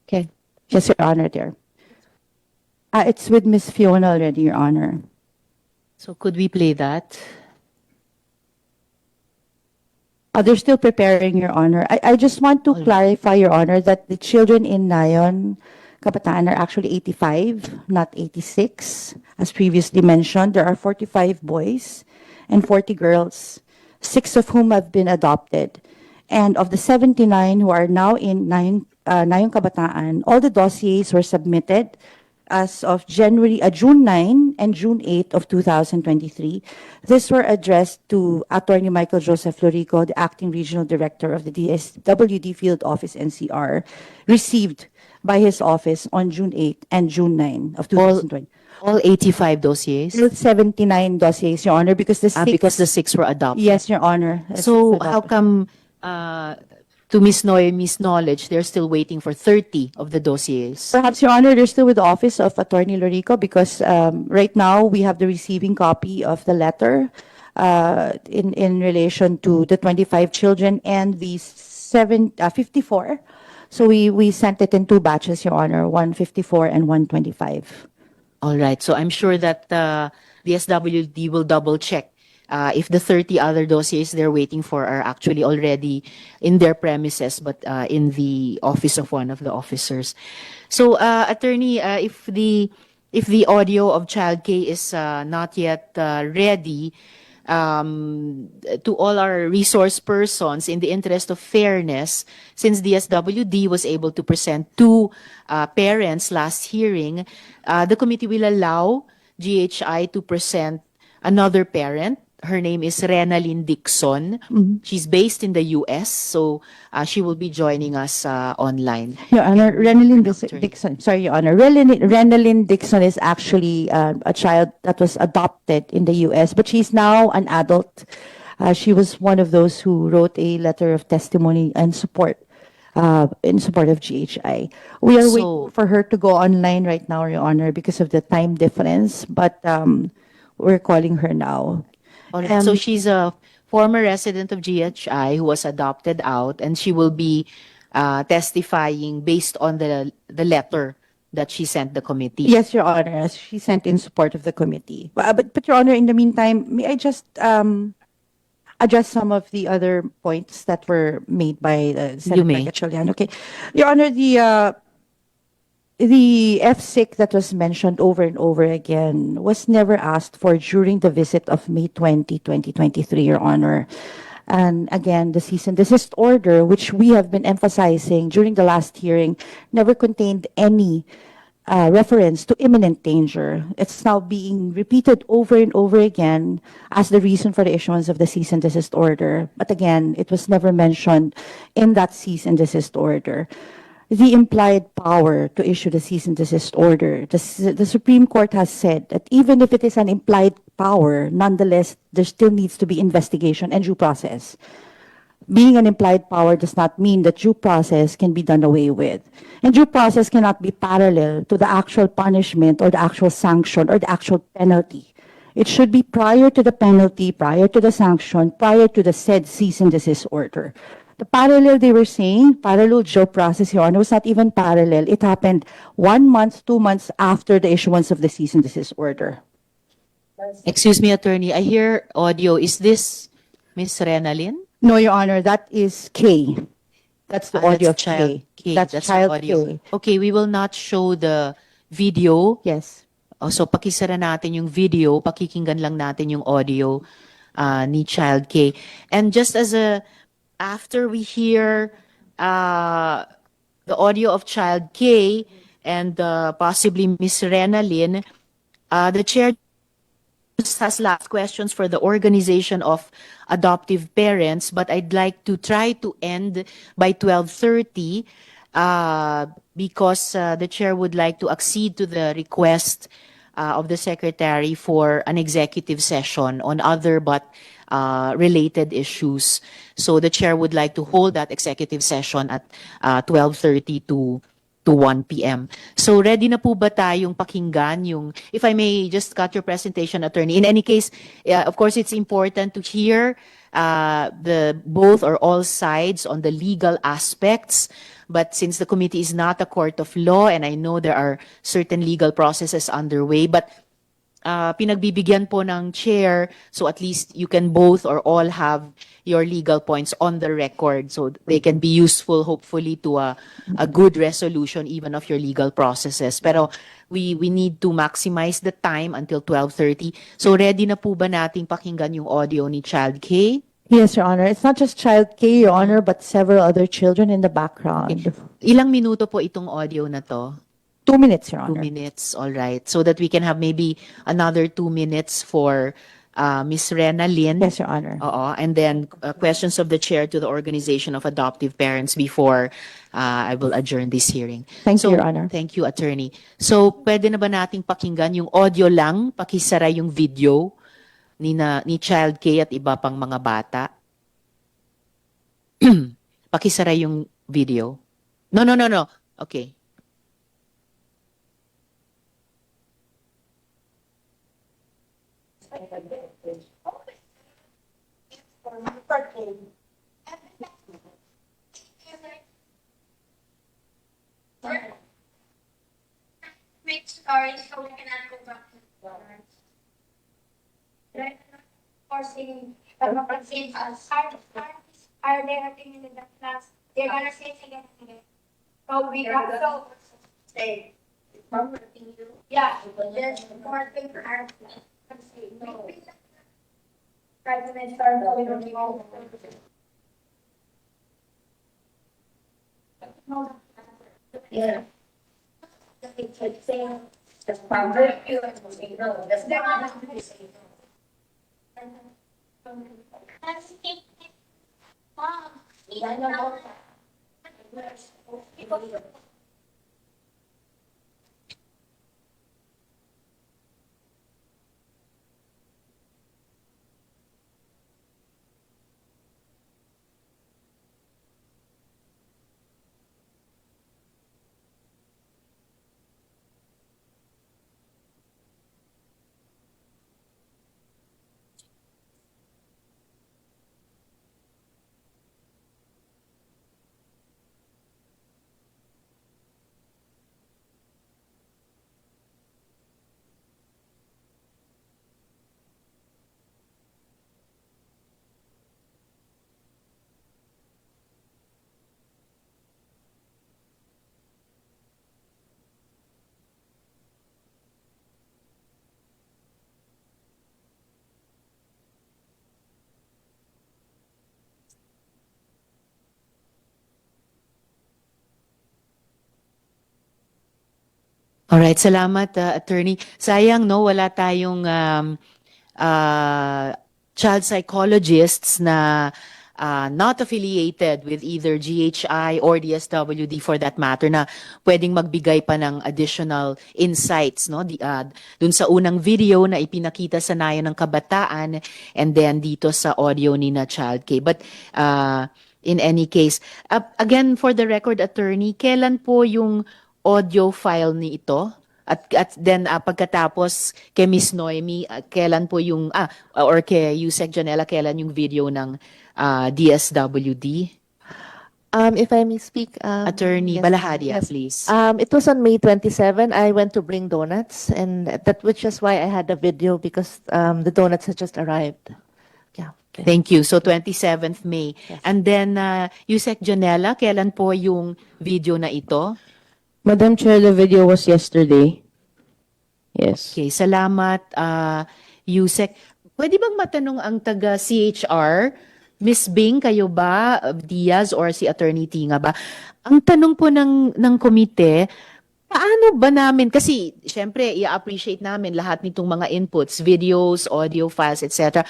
Okay. Yes, Your Honor, dear. It's with Miss Fiona already, Your Honor. So could we play that? They're still preparing, Your Honor. I just want to clarify, Your Honor, that the children in Nayon Kabataan are actually 85, not 86. As previously mentioned, there are 45 boys and 40 girls, 6 of whom have been adopted. And of the 79 who are now in Nayon Kabataan, all the dossiers were submitted as of June 9 and June 8 of 2023. These were addressed to Attorney Michael Joseph Florico, the Acting Regional Director of the DSWD Field Office NCR, received by his office on June 8 and June 9 of 2020. All 85 dossiers? 79 dossiers, Your Honor, because the 6... Because the 6 were adopted. Yes, Your Honor. So how come, to Miss Noemi's knowledge, they're still waiting for 30 of the dossiers? Perhaps, Your Honor, they're still with the office of Attorney Lorico because right now we have the receiving copy of the letter in relation to the 25 children and the 54. So we sent it in 2 batches, Your Honor, 154 and 125. All right. So I'm sure that the SWD will double check if the 30 other dossiers they're waiting for are actually already in their premises, but in the office of one of the officers. So, attorney, if the audio of Child K is not yet ready, to all our resource persons, in the interest of fairness, since the SWD was able to present 2 parents last hearing, the committee will allow GHI to present another parent. Her name is Renalyn Dixon. She's based in the US, so she will be joining us online. Your Honor, Renalyn Dixon, sorry, Your Honor. Renalyn Dixon is actually a child that was adopted in the US, but she's now an adult. She was one of those who wrote a letter of testimony and support in support of GHI. We are waiting for her to go online right now, Your Honor, because of the time difference, but we're calling her now. So she's a former resident of GHI who was adopted out, and she will be testifying based on the letter that she sent the committee. Yes, Your Honor. She sent in support of the committee. But Your Honor, in the meantime, may I just address some of the other points that were made by Senator Gatchalian? Okay. Your Honor, the FSIC that was mentioned over and over again was never asked for during the visit of May 20, 2023, Your Honor. And again, the cease and desist order, which we have been emphasizing during the last hearing, never contained any reference to imminent danger. It's now being repeated over and over again as the reason for the issuance of the cease and desist order. But again, it was never mentioned in that cease and desist order. The implied power to issue the cease and desist order. The Supreme Court has said that even if it is an implied power, nonetheless, there still needs to be investigation and due process. Being an implied power does not mean that due process can be done away with. And due process cannot be parallel to the actual punishment or the actual sanction or the actual penalty. It should be prior to the penalty, prior to the sanction, prior to the said cease and desist order. The parallel they were saying, parallel due process, Your Honor, was not even parallel. It happened 1 month, 2 months after the issuance of the cease and desist order. Excuse me, attorney. I hear audio. Is this Miss Renalyn? No, Your Honor, that is K. That's the audio of child K. K. That's child audio. K. Okay, we will not show the video. Yes. So pakisara natin yung video, pakikinggan lang natin yung audio ni Child K. And just as after we hear the audio of Child K and possibly Miss Renalyn, the chair has last questions for the organization of adoptive parents, but I'd like to try to end by 12:30 because the chair would like to accede to the request of the secretary for an executive session on other but related issues. So the chair would like to hold that executive session at 12:30 to 1 p.m. So ready na po ba tayong pakinggan yung, if I may just cut your presentation, attorney. In any case, of course, it's important to hear the both or all sides on the legal aspects. But since the committee is not a court of law, and I know there are certain legal processes underway, but pinagbibigyan po ng chair, so at least you can both or all have your legal points on the record so they can be useful hopefully to a good resolution even of your legal processes. Pero we need to maximize the time until 12:30. So ready na po ba nating pakinggan yung audio ni Child K? Yes, Your Honor. It's not just Child K, Your Honor, but several other children in the background. Ilang minuto po itong audio na to? 2 minutes, Your 2 Honor. minutes, all right. So that we can have maybe another 2 minutes for Ms. Rena Lin. Yes, Your Honor. Oo, and then questions of the chair to the Organization of Adoptive Parents before I will adjourn this hearing. Thank you, Your Honor. Thank you, Attorney. So, pwede na ba nating pakinggan yung audio lang, pakisara yung video ni Child K at iba pang mga bata? Pakisara yung video. No. Okay. Make stories so we cannot go back to the parents. Right? Forcing us. Are they hurting in the class? They're gonna say it again and again. So we got so say. Yeah, there's more things for our no. Try to make start going on the wall. Yeah. The power you know, that's not Mom, I know. Alright, salamat, attorney. Sayang, no, wala tayong child psychologists na not affiliated with either GHI or DSWD for that matter na pwedeng magbigay pa ng additional insights, no? Dun sa unang video na ipinakita sa Nayon ng Kabataan and then dito sa audio ni na Child K. But in any case, again, for the record, attorney, kailan po yung audio file ni ito? At then pagkatapos kay Miss Noemi, kailan po yung or kay Yusek Janela, kailan yung video ng DSWD? If I may speak, Attorney yes, Balahadia, yes. please. It was on May 27. I went to bring donuts, and which is why I had the video because the donuts had just arrived. Yeah. Okay. Thank you. So 27th May. Yes. And then Yusek Janela, kailan po yung video na ito? Madam Chair, the video was yesterday. Yes. Okay, salamat, Yusek. Pwede bang matanong ang taga CHR, Miss Bing, kayo ba, Diaz, or si Attorney Tinga ba? Ang tanong po ng komite, Paano ba namin, kasi syempre i-appreciate namin lahat nitong mga inputs, videos, audio files, etc.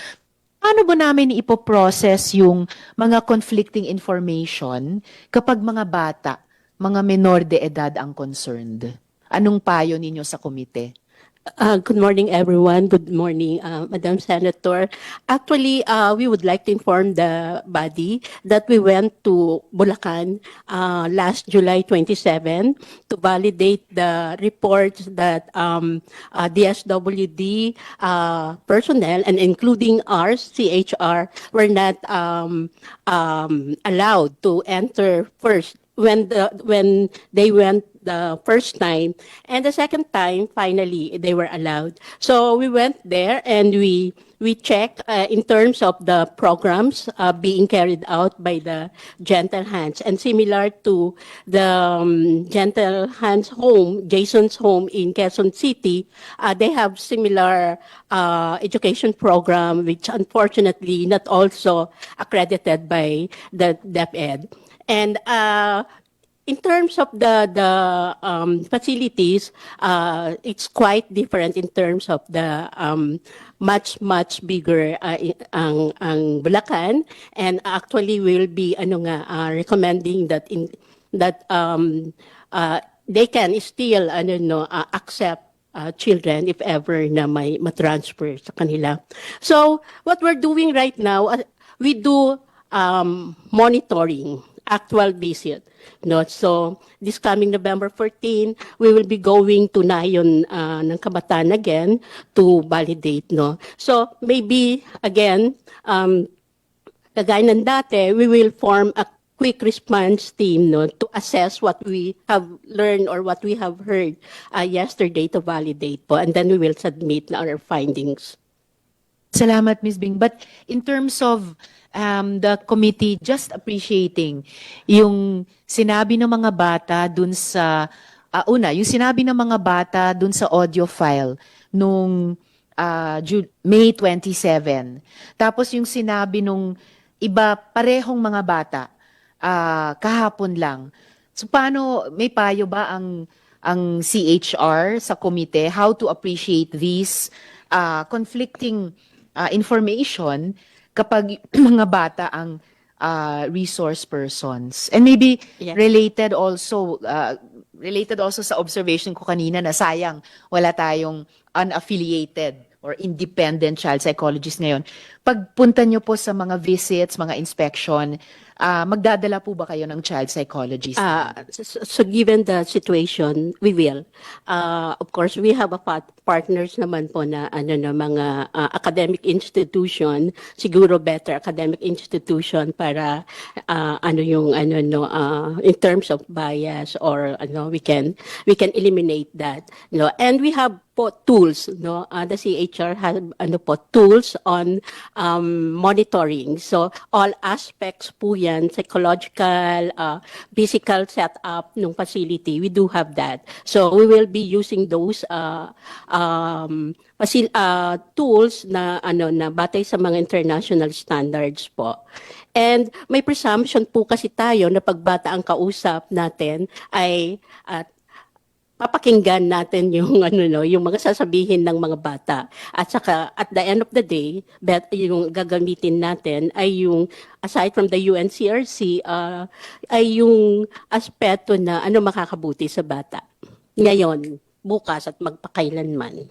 Paano ba namin ipoprocess yung mga conflicting information kapag mga bata, mga menor de edad ang concerned? Anong payo ninyo sa komite? Good morning, everyone. Good morning, Madam Senator. Actually, we would like to inform the body that we went to Bulacan last July 27 to validate the reports that DSWD personnel, and including ours, CHR, were not allowed to enter first when they went the first time, and the second time finally they were allowed. So we went there and we checked in terms of the programs being carried out by the Gentle Hands, and similar to the Gentle Hands home, Jason's home in Quezon City, they have similar education program, which unfortunately not also accredited by the DepEd. And in terms of the facilities, it's quite different in terms of the much bigger ang Bulacan, and actually will be recommending that they can still accept children if ever na may matransfer sa kanila. So what we're doing right now, we do monitoring, actual visit. No? So, this coming November 14, we will be going to Nayon ng Kabataan again to validate. No? So, maybe, again, kagaya ng dati, we will form a quick response team to assess what we have learned or what we have heard yesterday to validate po. And then we will submit our findings. Salamat, Ms. Bing. But in terms of the committee just appreciating yung sinabi ng mga bata dun sa, yung sinabi ng mga bata dun sa audio file nung May 27. Tapos yung sinabi nung iba, parehong mga bata, kahapon lang. So paano, may payo ba ang CHR sa komite how to appreciate these conflicting information kapag mga bata ang resource persons? And maybe related also sa observation ko kanina na sayang wala tayong unaffiliated or independent child psychologist ngayon. Pagpunta nyo po sa mga visits, mga inspection, magdadala po ba kayo ng child psychologist? So given the situation, we will. Of course, we have a partners naman po na mga academic institution, siguro better academic institution para in terms of bias or we can eliminate that. And we have po tools, the CHR has tools on monitoring. So all aspects po yan, psychological, physical setup ng facility, we do have that. So we will be using those tools na na batay sa mga international standards po. And may presumption po kasi tayo na pag bata ang kausap natin ay papakinggan natin yung yung mga sasabihin ng mga bata. At saka at the end of the day, yung gagamitin natin ay yung aside from the UNCRC ay yung aspeto na makakabuti sa bata. Ngayon, bukas at magpakailanman.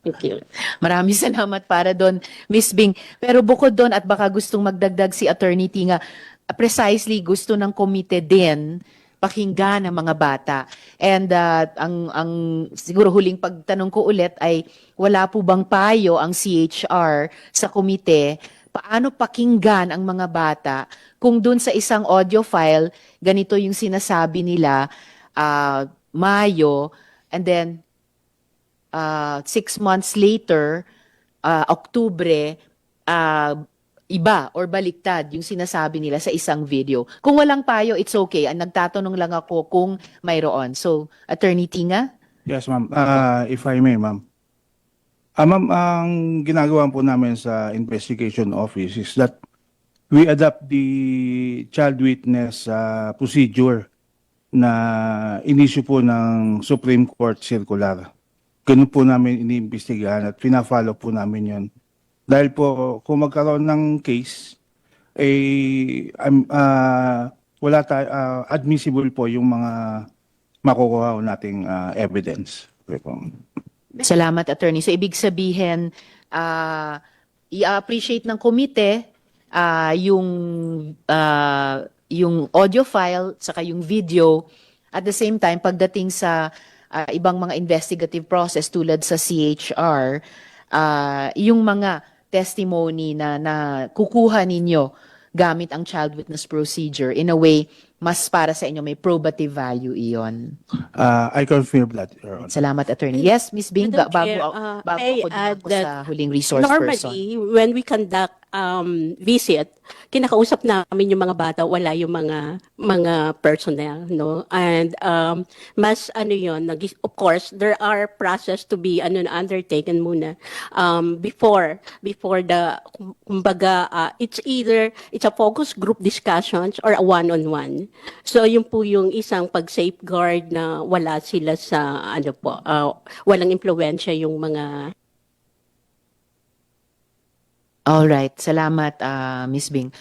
Thank you. Maraming salamat para doon, Ms. Bing. Pero bukod doon at baka gustong magdagdag si Attorney Tinga, precisely gusto ng komite din pakinggan ng mga bata. And ang siguro huling pagtanong ko ulit ay wala po bang payo ang CHR sa komite paano pakinggan ang mga bata kung dun sa isang audio file ganito yung sinasabi nila Mayo, and then 6 months later Oktubre iba or baliktad yung sinasabi nila sa isang video. Kung walang payo, it's okay. Nagtatanong lang ako kung mayroon. So, Attorney Tinga? Yes, ma'am. If I may, ma'am. Ma'am, ang ginagawa po namin sa investigation office is that we adopt the child witness procedure na inisyu po ng Supreme Court Circular. Ganun po namin iniimbestigahan at pina-follow po namin yon. Dahil po kung magkaroon ng case, wala admissible po yung mga makukuha nating evidence. Okay po. Salamat, Attorney. So, ibig sabihin, i-appreciate ng komite yung audio file saka yung video. At the same time, pagdating sa ibang mga investigative process tulad sa CHR, yung mga testimony na kukuha ninyo gamit ang child witness procedure, in a way, mas para sa inyo, may probative value iyon. I confirm that, Your Honor. Salamat, Attorney. Yes, Ms. Bing, Madam bago Chair, ako add dumako that sa huling resource person. normally, when we conduct visit, kinakausap namin yung mga bata, wala yung mga personnel, no? And mas ano yun, of course, there are process to be undertaken muna before the, kumbaga, it's a focus group discussions or a one-on-one. So yun po yung isang pag-safeguard na wala sila sa walang impluwensya yung mga. All right. Salamat, Ms. Bing.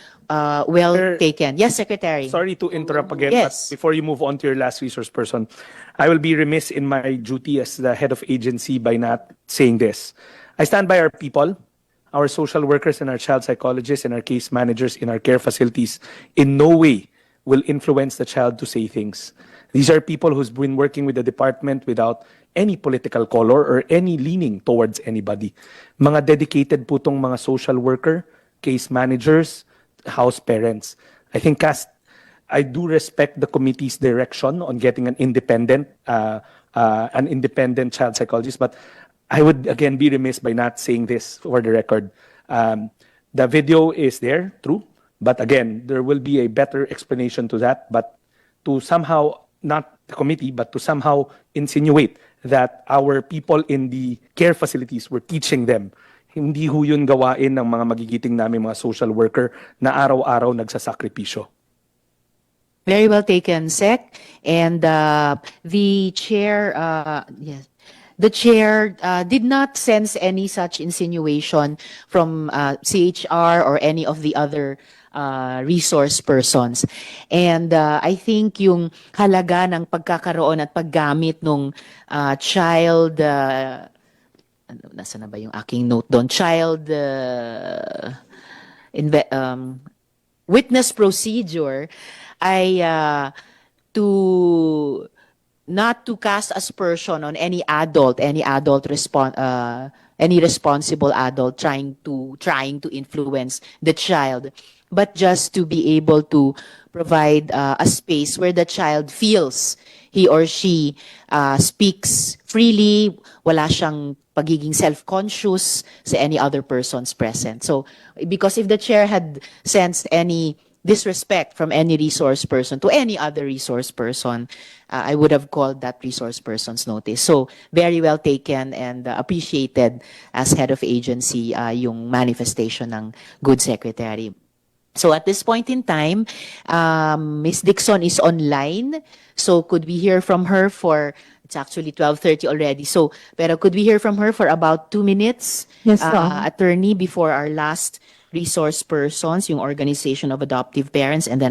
Well taken. Yes, Secretary. Sorry to interrupt again, Yes. but before you move on to your last resource person, I will be remiss in my duty as the head of agency by not saying this. I stand by our people, our social workers and our child psychologists and our case managers in our care facilities in no way will influence the child to say things. These are people who's been working with the department without any political color or any leaning towards anybody. Mga dedicated po tong mga social worker, case managers, house parents. I think I do respect the committee's direction on getting an independent child psychologist, but I would again be remiss by not saying this for the record. The video is there, true, but again, there will be a better explanation to that, but to somehow, not the committee, but to somehow insinuate that our people in the care facilities were teaching them. Hindi ho yun gawain ng mga magigiting namin mga social worker na araw-araw nagsasakripisyo. Very well taken, Sec. And the chair, yes, the chair did not sense any such insinuation from CHR or any of the other resource persons. And I think yung halaga ng pagkakaroon at paggamit ng child, nasa na ba yung aking note doon? Child witness procedure ay to not to cast aspersion on any responsible adult trying to influence the child, but just to be able to provide a space where the child feels he or she speaks freely, wala siyang pagiging self-conscious sa any other persons present. So, because if the chair had sensed any disrespect from any resource person to any other resource person, I would have called that resource person's notice. So, very well taken and appreciated as head of agency yung manifestation ng good secretary. So at this point in time, Ms. Dixon is online. So could we hear from her for, it's actually 12:30 already. So, pero could we hear from her for about 2 minutes? Yes, Attorney, before our last resource persons, yung Organization of Adoptive Parents, and then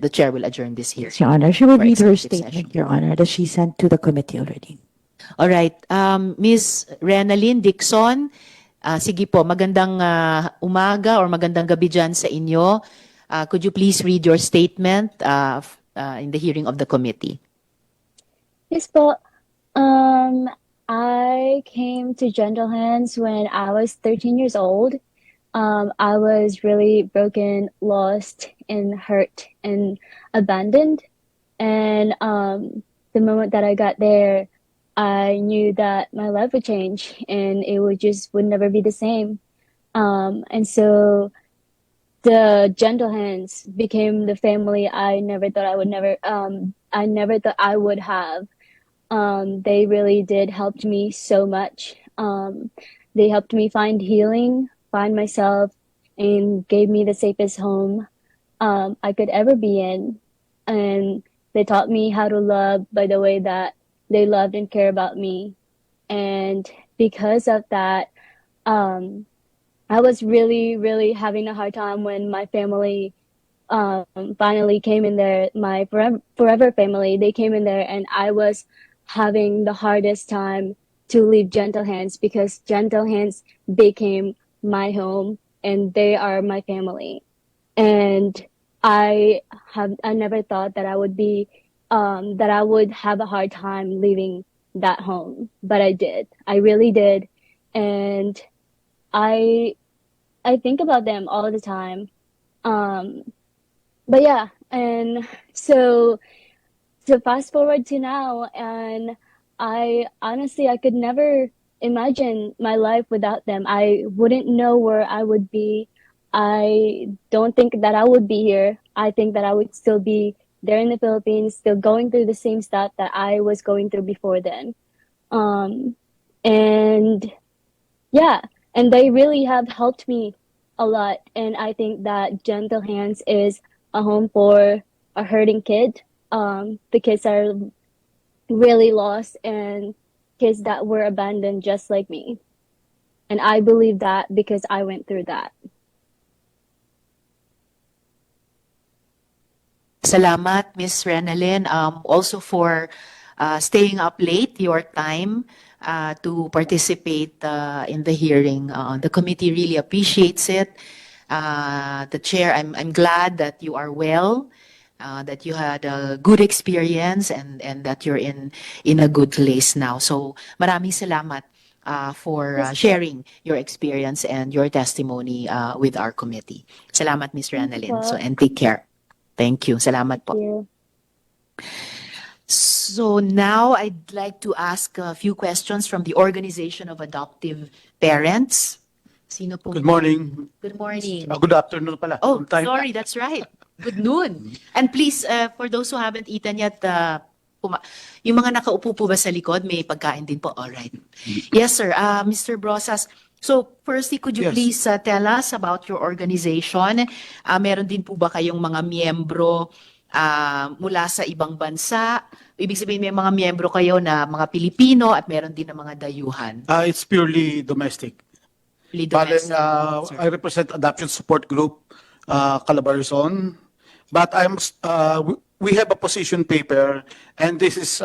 the chair will adjourn this hearing. Your Honor, she will for read her executive statement, Your Honor, that she sent to the committee already. All right. Ms. Renalyn Dixon, sige po, magandang umaga or magandang gabi dyan sa inyo. Could you please read your statement in the hearing of the committee? Yes po. I came to Gentle Hands when I was 13 years old. I was really broken, lost, and hurt, and abandoned. And the moment that I got there, I knew that my life would change and it would never be the same. And so the Gentle Hands became the family I never thought I would have. They really did help me so much. They helped me find healing, find myself, and gave me the safest home I could ever be in. And They taught me how to love by the way that they loved and care about me. And because of that, um, I was really, really having a hard time when my family finally came in there. My forever family, they came in there, and I was having the hardest time to leave Gentle Hands because Gentle Hands became my home, and they are my family. And I never thought that I would be that I would have a hard time leaving that home, but I did. I really did, and I I think about them all the time. Um, but yeah, and so to fast forward to now, and I honestly I could never imagine my life without them. I wouldn't know where I would be. I don't think that I would be here. I think that I would still be there in the Philippines, still going through the same stuff that I was going through before then. Um, and yeah, and they really have helped me a lot. And I think that Gentle Hands is a home for a hurting kid. The kids are really lost and kids that were abandoned just like me. And I believe that because I went through that. Salamat, Miss Renalyn, also for staying up late, your time to participate in the hearing. The committee really appreciates it. The chair, I'm glad that you are well, that you had a good experience, and that you're in a good place now. So maraming salamat for sharing your experience and your testimony with our committee. Salamat, Miss Renalyn. So, and take care. Thank you. Salamat po. Thank you. So now I'd like to ask a few questions from the Organization of Adoptive Parents. Sino po? Good morning. Good morning. Good afternoon pala. Oh, Time. sorry, that's right. Good noon. And please, for those who haven't eaten yet, yung mga nakaupo po ba sa likod, may pagkain din po? All right. Yes, sir. Mr. Brosas, so firstly, could you please tell us about your organization? Meron din po ba kayong mga miyembro mula sa ibang bansa? Ibig sabihin may mga miyembro kayo na mga Pilipino at meron din na mga dayuhan. It's purely domestic. Bale, I represent Adoption Support Group, Calabarzon. But we have a position paper, and this is,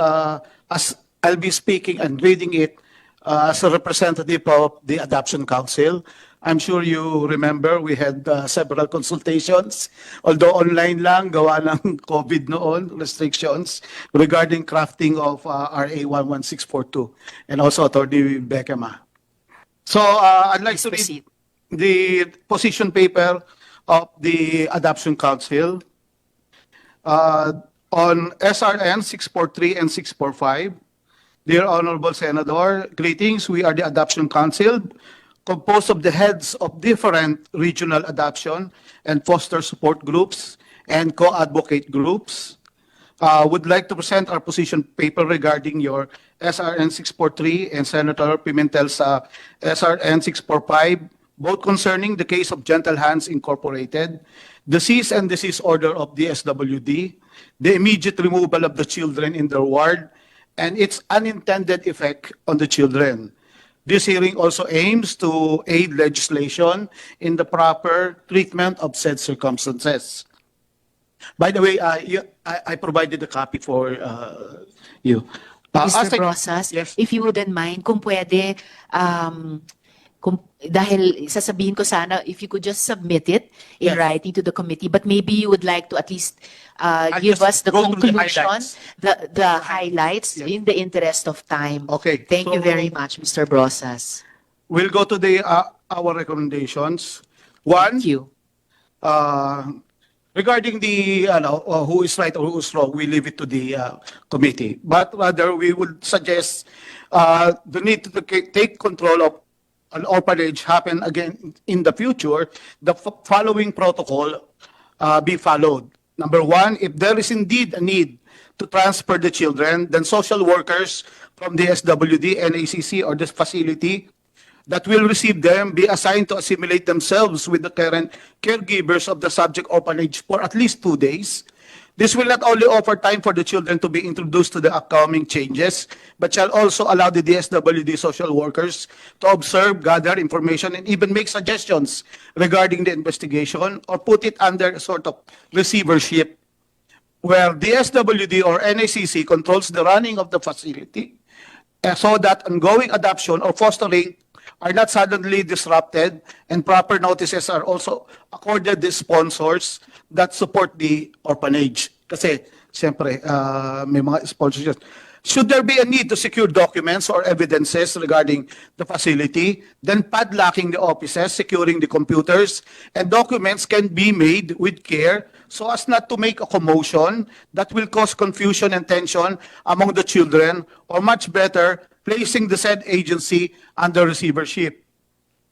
as I'll be speaking and reading it as a representative of the Adoption Council. I'm sure you remember we had several consultations, although online lang, gawa ng COVID noon, restrictions, regarding crafting of RA 11642, and also Attorney Beckham. So I'd like to read the position paper of the Adoption Council on SRN 643 and 645. Dear Honorable Senator, greetings. We are the Adoption Council, composed of the heads of different regional adoption and foster support groups and co-advocate groups. Would like to present our position paper regarding your SRN 643 and Senator Pimentel's SRN 645, both concerning the case of Gentle Hands Incorporated, the cease and desist order of the SWD, the immediate removal of the children in their ward, and its unintended effect on the children. This hearing also aims to aid legislation in the proper treatment of said circumstances. By the way, I provided a copy for you. Mr. Brosas, if you wouldn't mind, kung pwede, dahil sasabihin ko sana, if you could just submit it in writing to the committee, but maybe you would like to at least give us the conclusion, the highlights in the interest of time. Okay. Thank you very much, Mr. Brosas. We'll go to our recommendations. One, thank you. Regarding the who is right or who is wrong, we leave it to the committee. But rather, we would suggest the need to take control of an orphanage happen again in the future. The following protocol be followed. Number one, if there is indeed a need to transfer the children, then social workers from the SWD, NACC, or this facility that will receive them be assigned to assimilate themselves with the current caregivers of the subject orphanage for at least 2 days. This will not only offer time for the children to be introduced to the upcoming changes, but shall also allow the DSWD social workers to observe, gather information, and even make suggestions regarding the investigation or put it under a sort of receivership where DSWD or NACC controls the running of the facility so that ongoing adoption or fostering are not suddenly disrupted, and proper notices are also accorded the sponsors that support the orphanage. Kasi, siyempre, may mga sponsors. Should there be a need to secure documents or evidences regarding the facility, then padlocking the offices, securing the computers, and documents can be made with care so as not to make a commotion that will cause confusion and tension among the children, or much better, placing the said agency under receivership.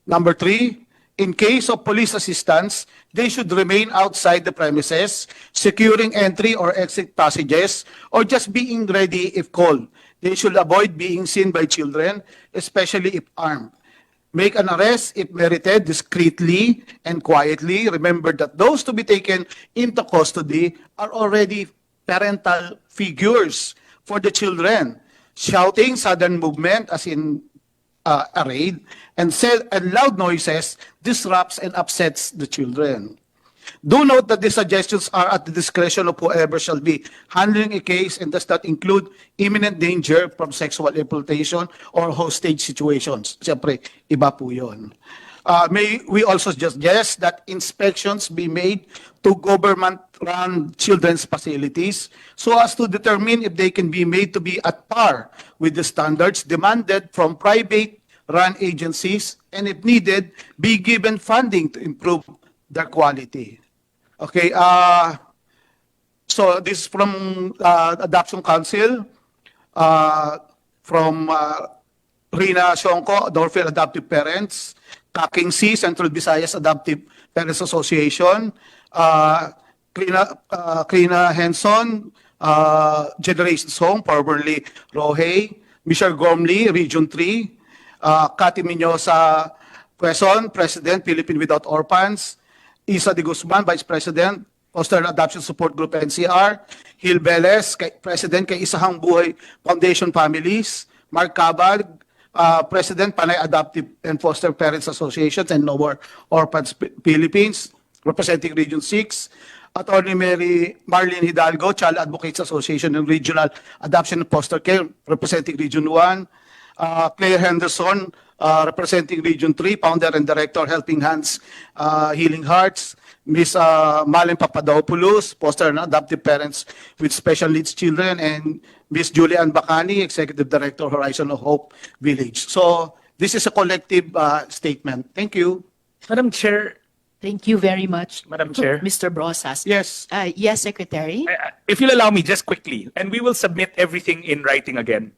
Number 3, in case of police assistance, they should remain outside the premises, securing entry or exit passages, or just being ready if called. They should avoid being seen by children, especially if armed. Make an arrest if merited discreetly and quietly. Remember that those to be taken into custody are already parental figures for the children. Shouting, sudden movement, as in a raid, and loud noises disrupts and upsets the children. Do note that the suggestions are at the discretion of whoever shall be handling a case and does not include imminent danger from sexual exploitation or hostage situations. Siyempre, iba po yun. May we also suggest that inspections be made to government-run children's facilities so as to determine if they can be made to be at par with the standards demanded from private-run agencies, and if needed, be given funding to improve their quality. Okay, so this is from Adoption Council, from Rina Shonko, Dorfield Adoptive Parents, Kaking C, Central Visayas Adoptive Parents Association, Krina Henson, Generations Home, formerly Rohey, Michelle Gormley, Region 3, Cathy Minyosa Quezon, President, Philippine Without Orphans, Isa de Guzman, Vice President, Foster Adoption Support Group NCR, Hil Velez, President kay Isahang Buhay Foundation Families, Mark Cabal, President, Panay Adoptive and Foster Parents Associations and No More Orphans Philippines, representing Region 6, Attorney Marlene Hidalgo, Child Advocates Association and Regional Adoption and Foster Care, representing Region 1, Claire Henderson, representing Region 3, Founder and Director, Helping Hands, Healing Hearts, Ms. Malin Papadopoulos, Foster and Adoptive Parents with Special Needs Children, and Ms. Julian Bacani, Executive Director, Horizon of Hope Village. So this is a collective statement. Thank you. Madam Chair. Thank you very much, Madam Chair. Mr. Brosas. Yes. Yes, Secretary. If you'll allow me, just quickly, and we will submit everything in writing again.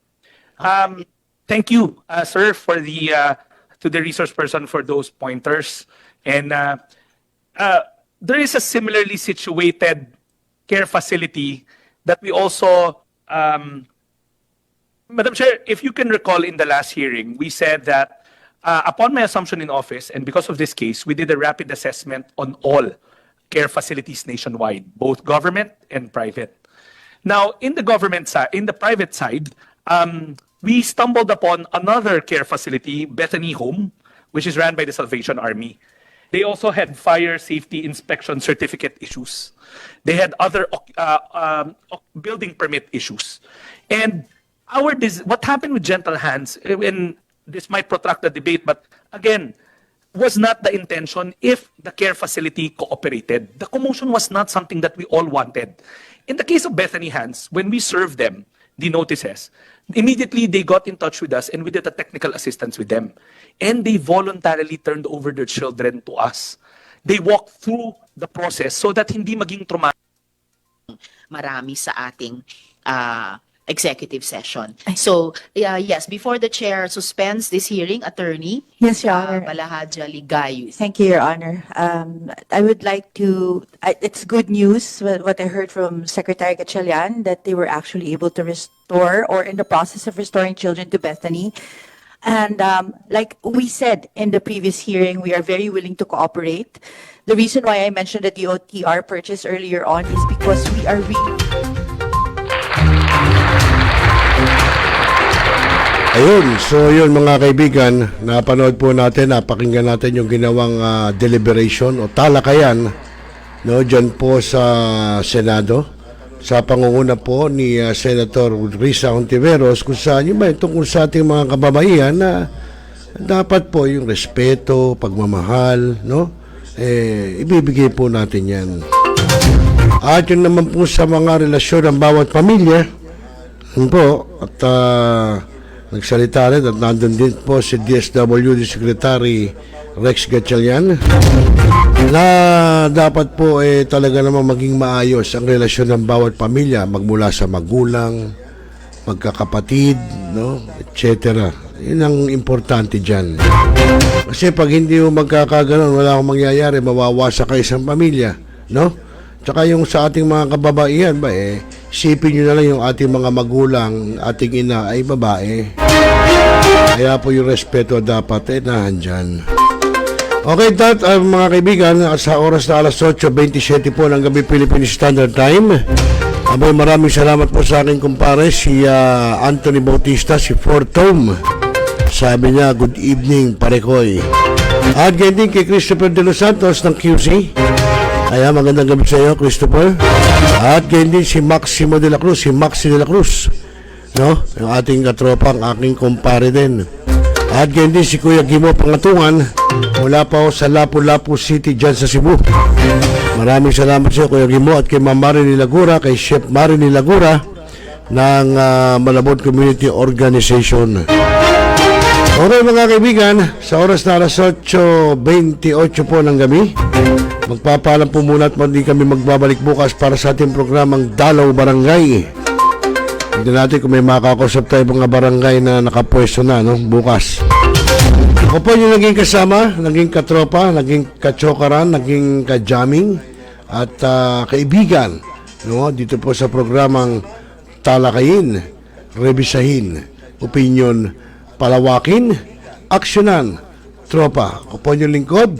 Thank you, sir, for the to the resource person for those pointers. And there is a similarly situated care facility that we also, Madam Chair, if you can recall in the last hearing, we said that upon my assumption in office, and because of this case, we did a rapid assessment on all care facilities nationwide, both government and private. Now, in the government side, in the private side, we stumbled upon another care facility, Bethany Home, which is run by the Salvation Army. They also had fire safety inspection certificate issues. They had other building permit issues. And what happened with Gentle Hands, and this might protract the debate, but again, was not the intention if the care facility cooperated. The commotion was not something that we all wanted. In the case of Bethany Hands, when we served them the notices, immediately they got in touch with us and we did a technical assistance with them. And they voluntarily turned over their children to us. They walked through the process so that hindi maging traumatic. Marami sa ating executive session. So, yes, before the chair suspends this hearing, Attorney Yes, Your Honor. Balahadja Ligayo. Thank you, Your Honor. I would like to, it's good news what I heard from Secretary Gatchalian, that they were actually able to restore or in the process of restoring children to Bethany. And like we said in the previous hearing, we are very willing to cooperate. The reason why I mentioned the DOTR purchase earlier on is because we are Ayun, so yun mga kaibigan, napanood po natin, napakinggan natin yung ginawang deliberation o talakayan no, dyan po sa Senado sa pangunguna po ni Senator Risa Hontiveros kung saan yun ba tungkol sa ating mga kababaihan na dapat po yung respeto, pagmamahal, no? Ibibigay po natin yan. At yun naman po sa mga relasyon ng bawat pamilya, yun po, at nagsalita rin at nandun din po si DSWD Secretary Rex Gatchalian na dapat po talaga namang maging maayos ang relasyon ng bawat pamilya magmula sa magulang, magkakapatid, no, etc. Yun ang importante dyan. Kasi pag hindi mo magkakaganon, wala akong mangyayari, mawawasa ka isang pamilya, no? Tsaka yung sa ating mga kababaihan ba isipin nyo na lang yung ating mga magulang, ating ina ay babae. Kaya po yung respeto dapat nahandyan. Okay, mga kaibigan, sa oras na alas 8:27 po ng gabi Philippine Standard Time. Aboy, maraming salamat po sa aking kumpare, si Anthony Bautista, si Fortom. Sabi niya, good evening, parekoy. At ganyan din kay Christopher De Los Santos ng QC. Kaya magandang gabi sa iyo, Christopher. At ganyan din si Maximo De La Cruz, si Maxi De La Cruz. No? Yung ating katropa, ang aking kumpare din. At ganyan din si Kuya Gimo Pangatungan, mula pa sa Lapu-Lapu City dyan sa Cebu. Maraming salamat sa iyo, Kuya Gimo, at kay Ma'am Marini Lagura, kay Chef Marini Lagura ng Malabon Community Organization. Okay mga kaibigan, sa oras na alas 8:28 po ng gabi, magpapaalam po muna at hindi kami magbabalik bukas para sa ating programang Dalaw Barangay. Tignan natin kung may makakausap tayo mga barangay na nakapwesto na, no, bukas. Ako po yung naging kasama, naging katropa, naging kachokaran, naging kajaming at kaibigan, no, dito po sa programang Talakayin, Rebisahin, Opinion, Palawakin, Aksyonan, Tropa. Ako po yung lingkod,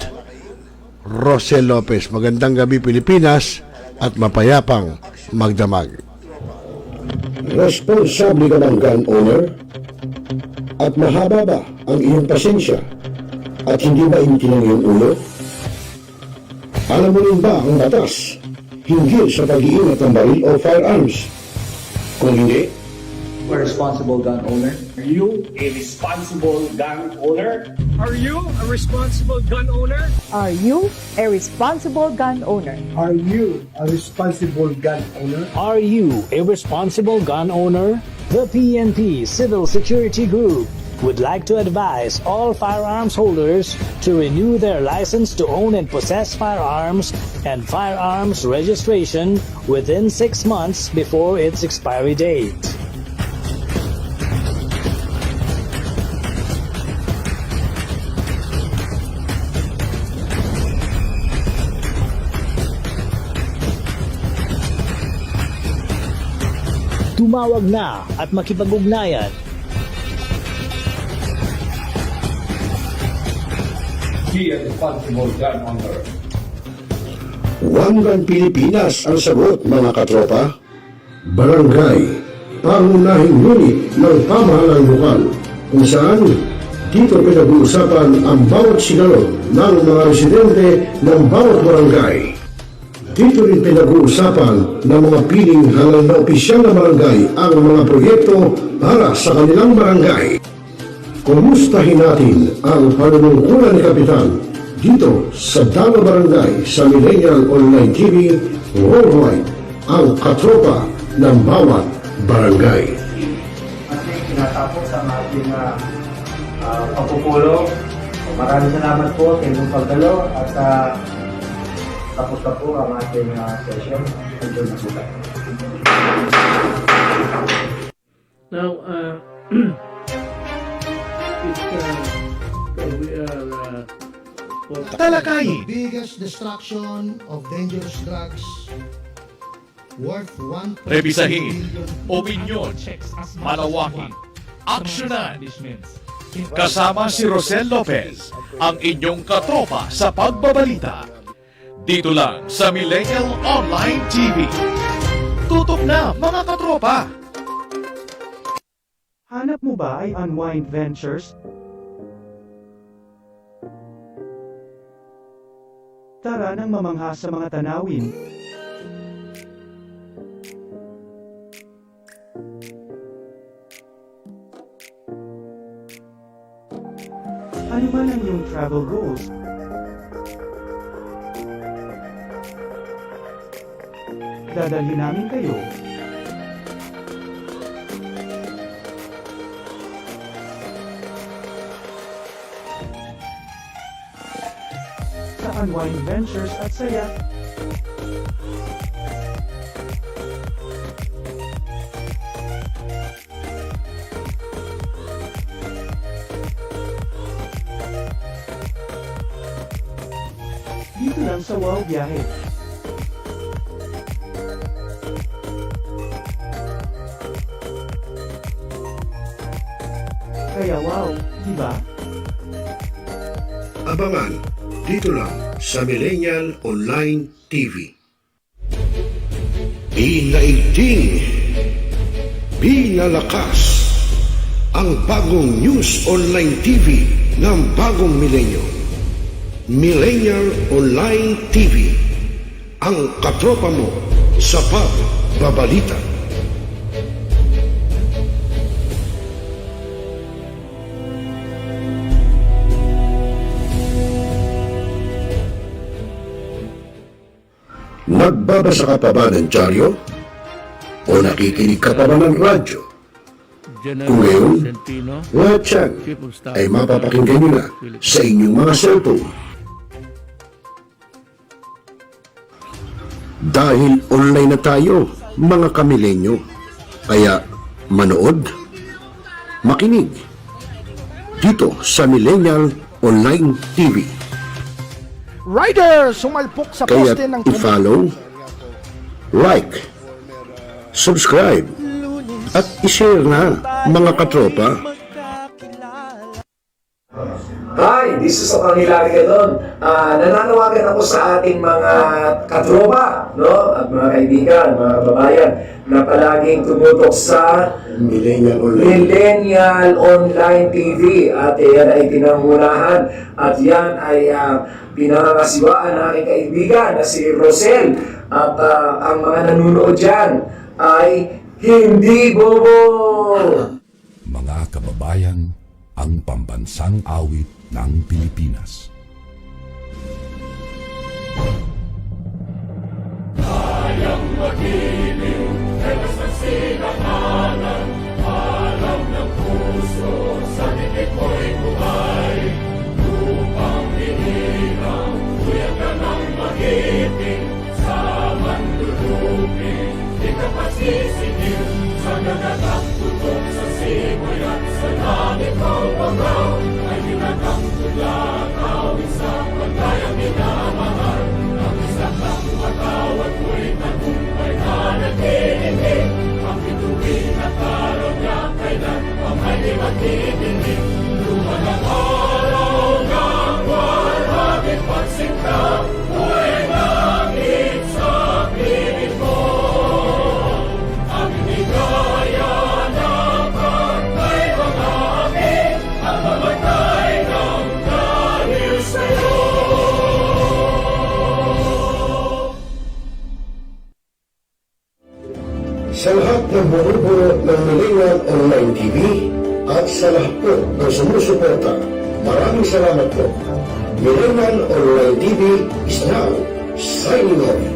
Rosel Lopez. Magandang gabi Pilipinas at mapayapang magdamag. Responsable ka ng gun owner? At mahaba ba ang iyong pasensya? At hindi ba intinang iyong ulo? Alam mo rin ba ang batas hinggil sa pag-iingat ng baril o firearms? Kung hindi, a responsible gun owner? Are you a responsible gun owner? Are you a responsible gun owner? Are you a responsible gun owner? Are you a responsible gun owner? Are you a responsible gun owner? The PNP Civil Security Group would like to advise all firearms holders to renew their license to own and possess firearms and firearms registration within 6 months before its expiry date. Tumawag na at makipag-ugnayan. Be a responsible gun owner. One Gun Pilipinas ang sagot mga katropa. Barangay, pangunahing unit ng pamahalaan lokal kung saan dito pinag-uusapan ang bawat sigalo ng mga residente ng bawat barangay. Dito rin pinag-uusapan ng mga piling halal na opisyal na barangay ang mga proyekto para sa kanilang barangay. Kumustahin natin ang panunungkulan ni Kapitan dito sa Dalaw Barangay sa Millennial Online TV Worldwide, ang katropa ng bawat barangay. At tinatapos ang ating pagpupulong. Maraming salamat po sa inyong pagdalo at tapos na po ang ating session. Enjoy na po tayo. Now, we are Talakayin. Biggest destruction of dangerous drugs worth 1. Rebisahin, opinyon, malawaking, aksyonan, Kasama si Rosel Lopez, ang inyong katropa sa pagbabalita. Dito lang sa Millennial Online TV. Tutok na mga katropa! Hanap mo ba ay Unwind Ventures? Tara nang mamangha sa mga tanawin. Ano man ang iyong travel goals? Dadalhin namin kayo. Sa Unwind Ventures at saya. Dito lang sa Wow Biyahe. Kaya wow, di ba? Abangan dito lang sa Millennial Online TV. Binaigting, binalakas ang bagong news online TV ng bagong milenyo. Millennial Online TV, ang katropa mo sa pagbabalita. Nagbabasa ka pa ba ng dyaryo? O nakikinig ka pa ba ng radyo? Kung ngayon, lahat yan ay mapapakinggan nyo na sa inyong mga cellphone. Dahil online na tayo, mga kamilenyo. Kaya manood, makinig, dito sa Millennial Online TV. Rider, sumalpok sa Kaya poste ng i-follow, like, subscribe, at i-share na, mga katropa. Hi, this is Hilary Gadon. Nananawagan ako sa ating mga katropa, no? At mga kaibigan, mga kababayan, na palaging tumutok sa Millennial Online TV. At yan ay pinangunahan. At yan ay pinangangasiwaan ng aking kaibigan na si Rosel. At ang mga nanunood dyan ay hindi bobo! Mga kababayan, ang pambansang awit ng Pilipinas. Kayang magiliw, ewas ng sinakanan, alam ng puso, sa titik mo'y buhay. Lupang hinirang, kuyan ka ng magiting, sa manlulupin, di ka pasisigil, sa nagagang tutok sa simoy at sa langit ang bangaw, ay ginagang tula, tawid sa pagkayang minamahal, ang isang lang matawad mo'y tagumpay na naghihinig, ang bituin at araw niya kailan ang may di maghihinig. Luma ng araw ng waragit pagsinta, buhay langit sa piling mo. Ang inigaya ng pagkay mga aking, ang mamatay ng dahil sa'yo. Sa lahat ng bumubuo ng Millennial Online TV at sa lahat po ng sumusuporta, maraming salamat po. Millennial Online TV is now signing off.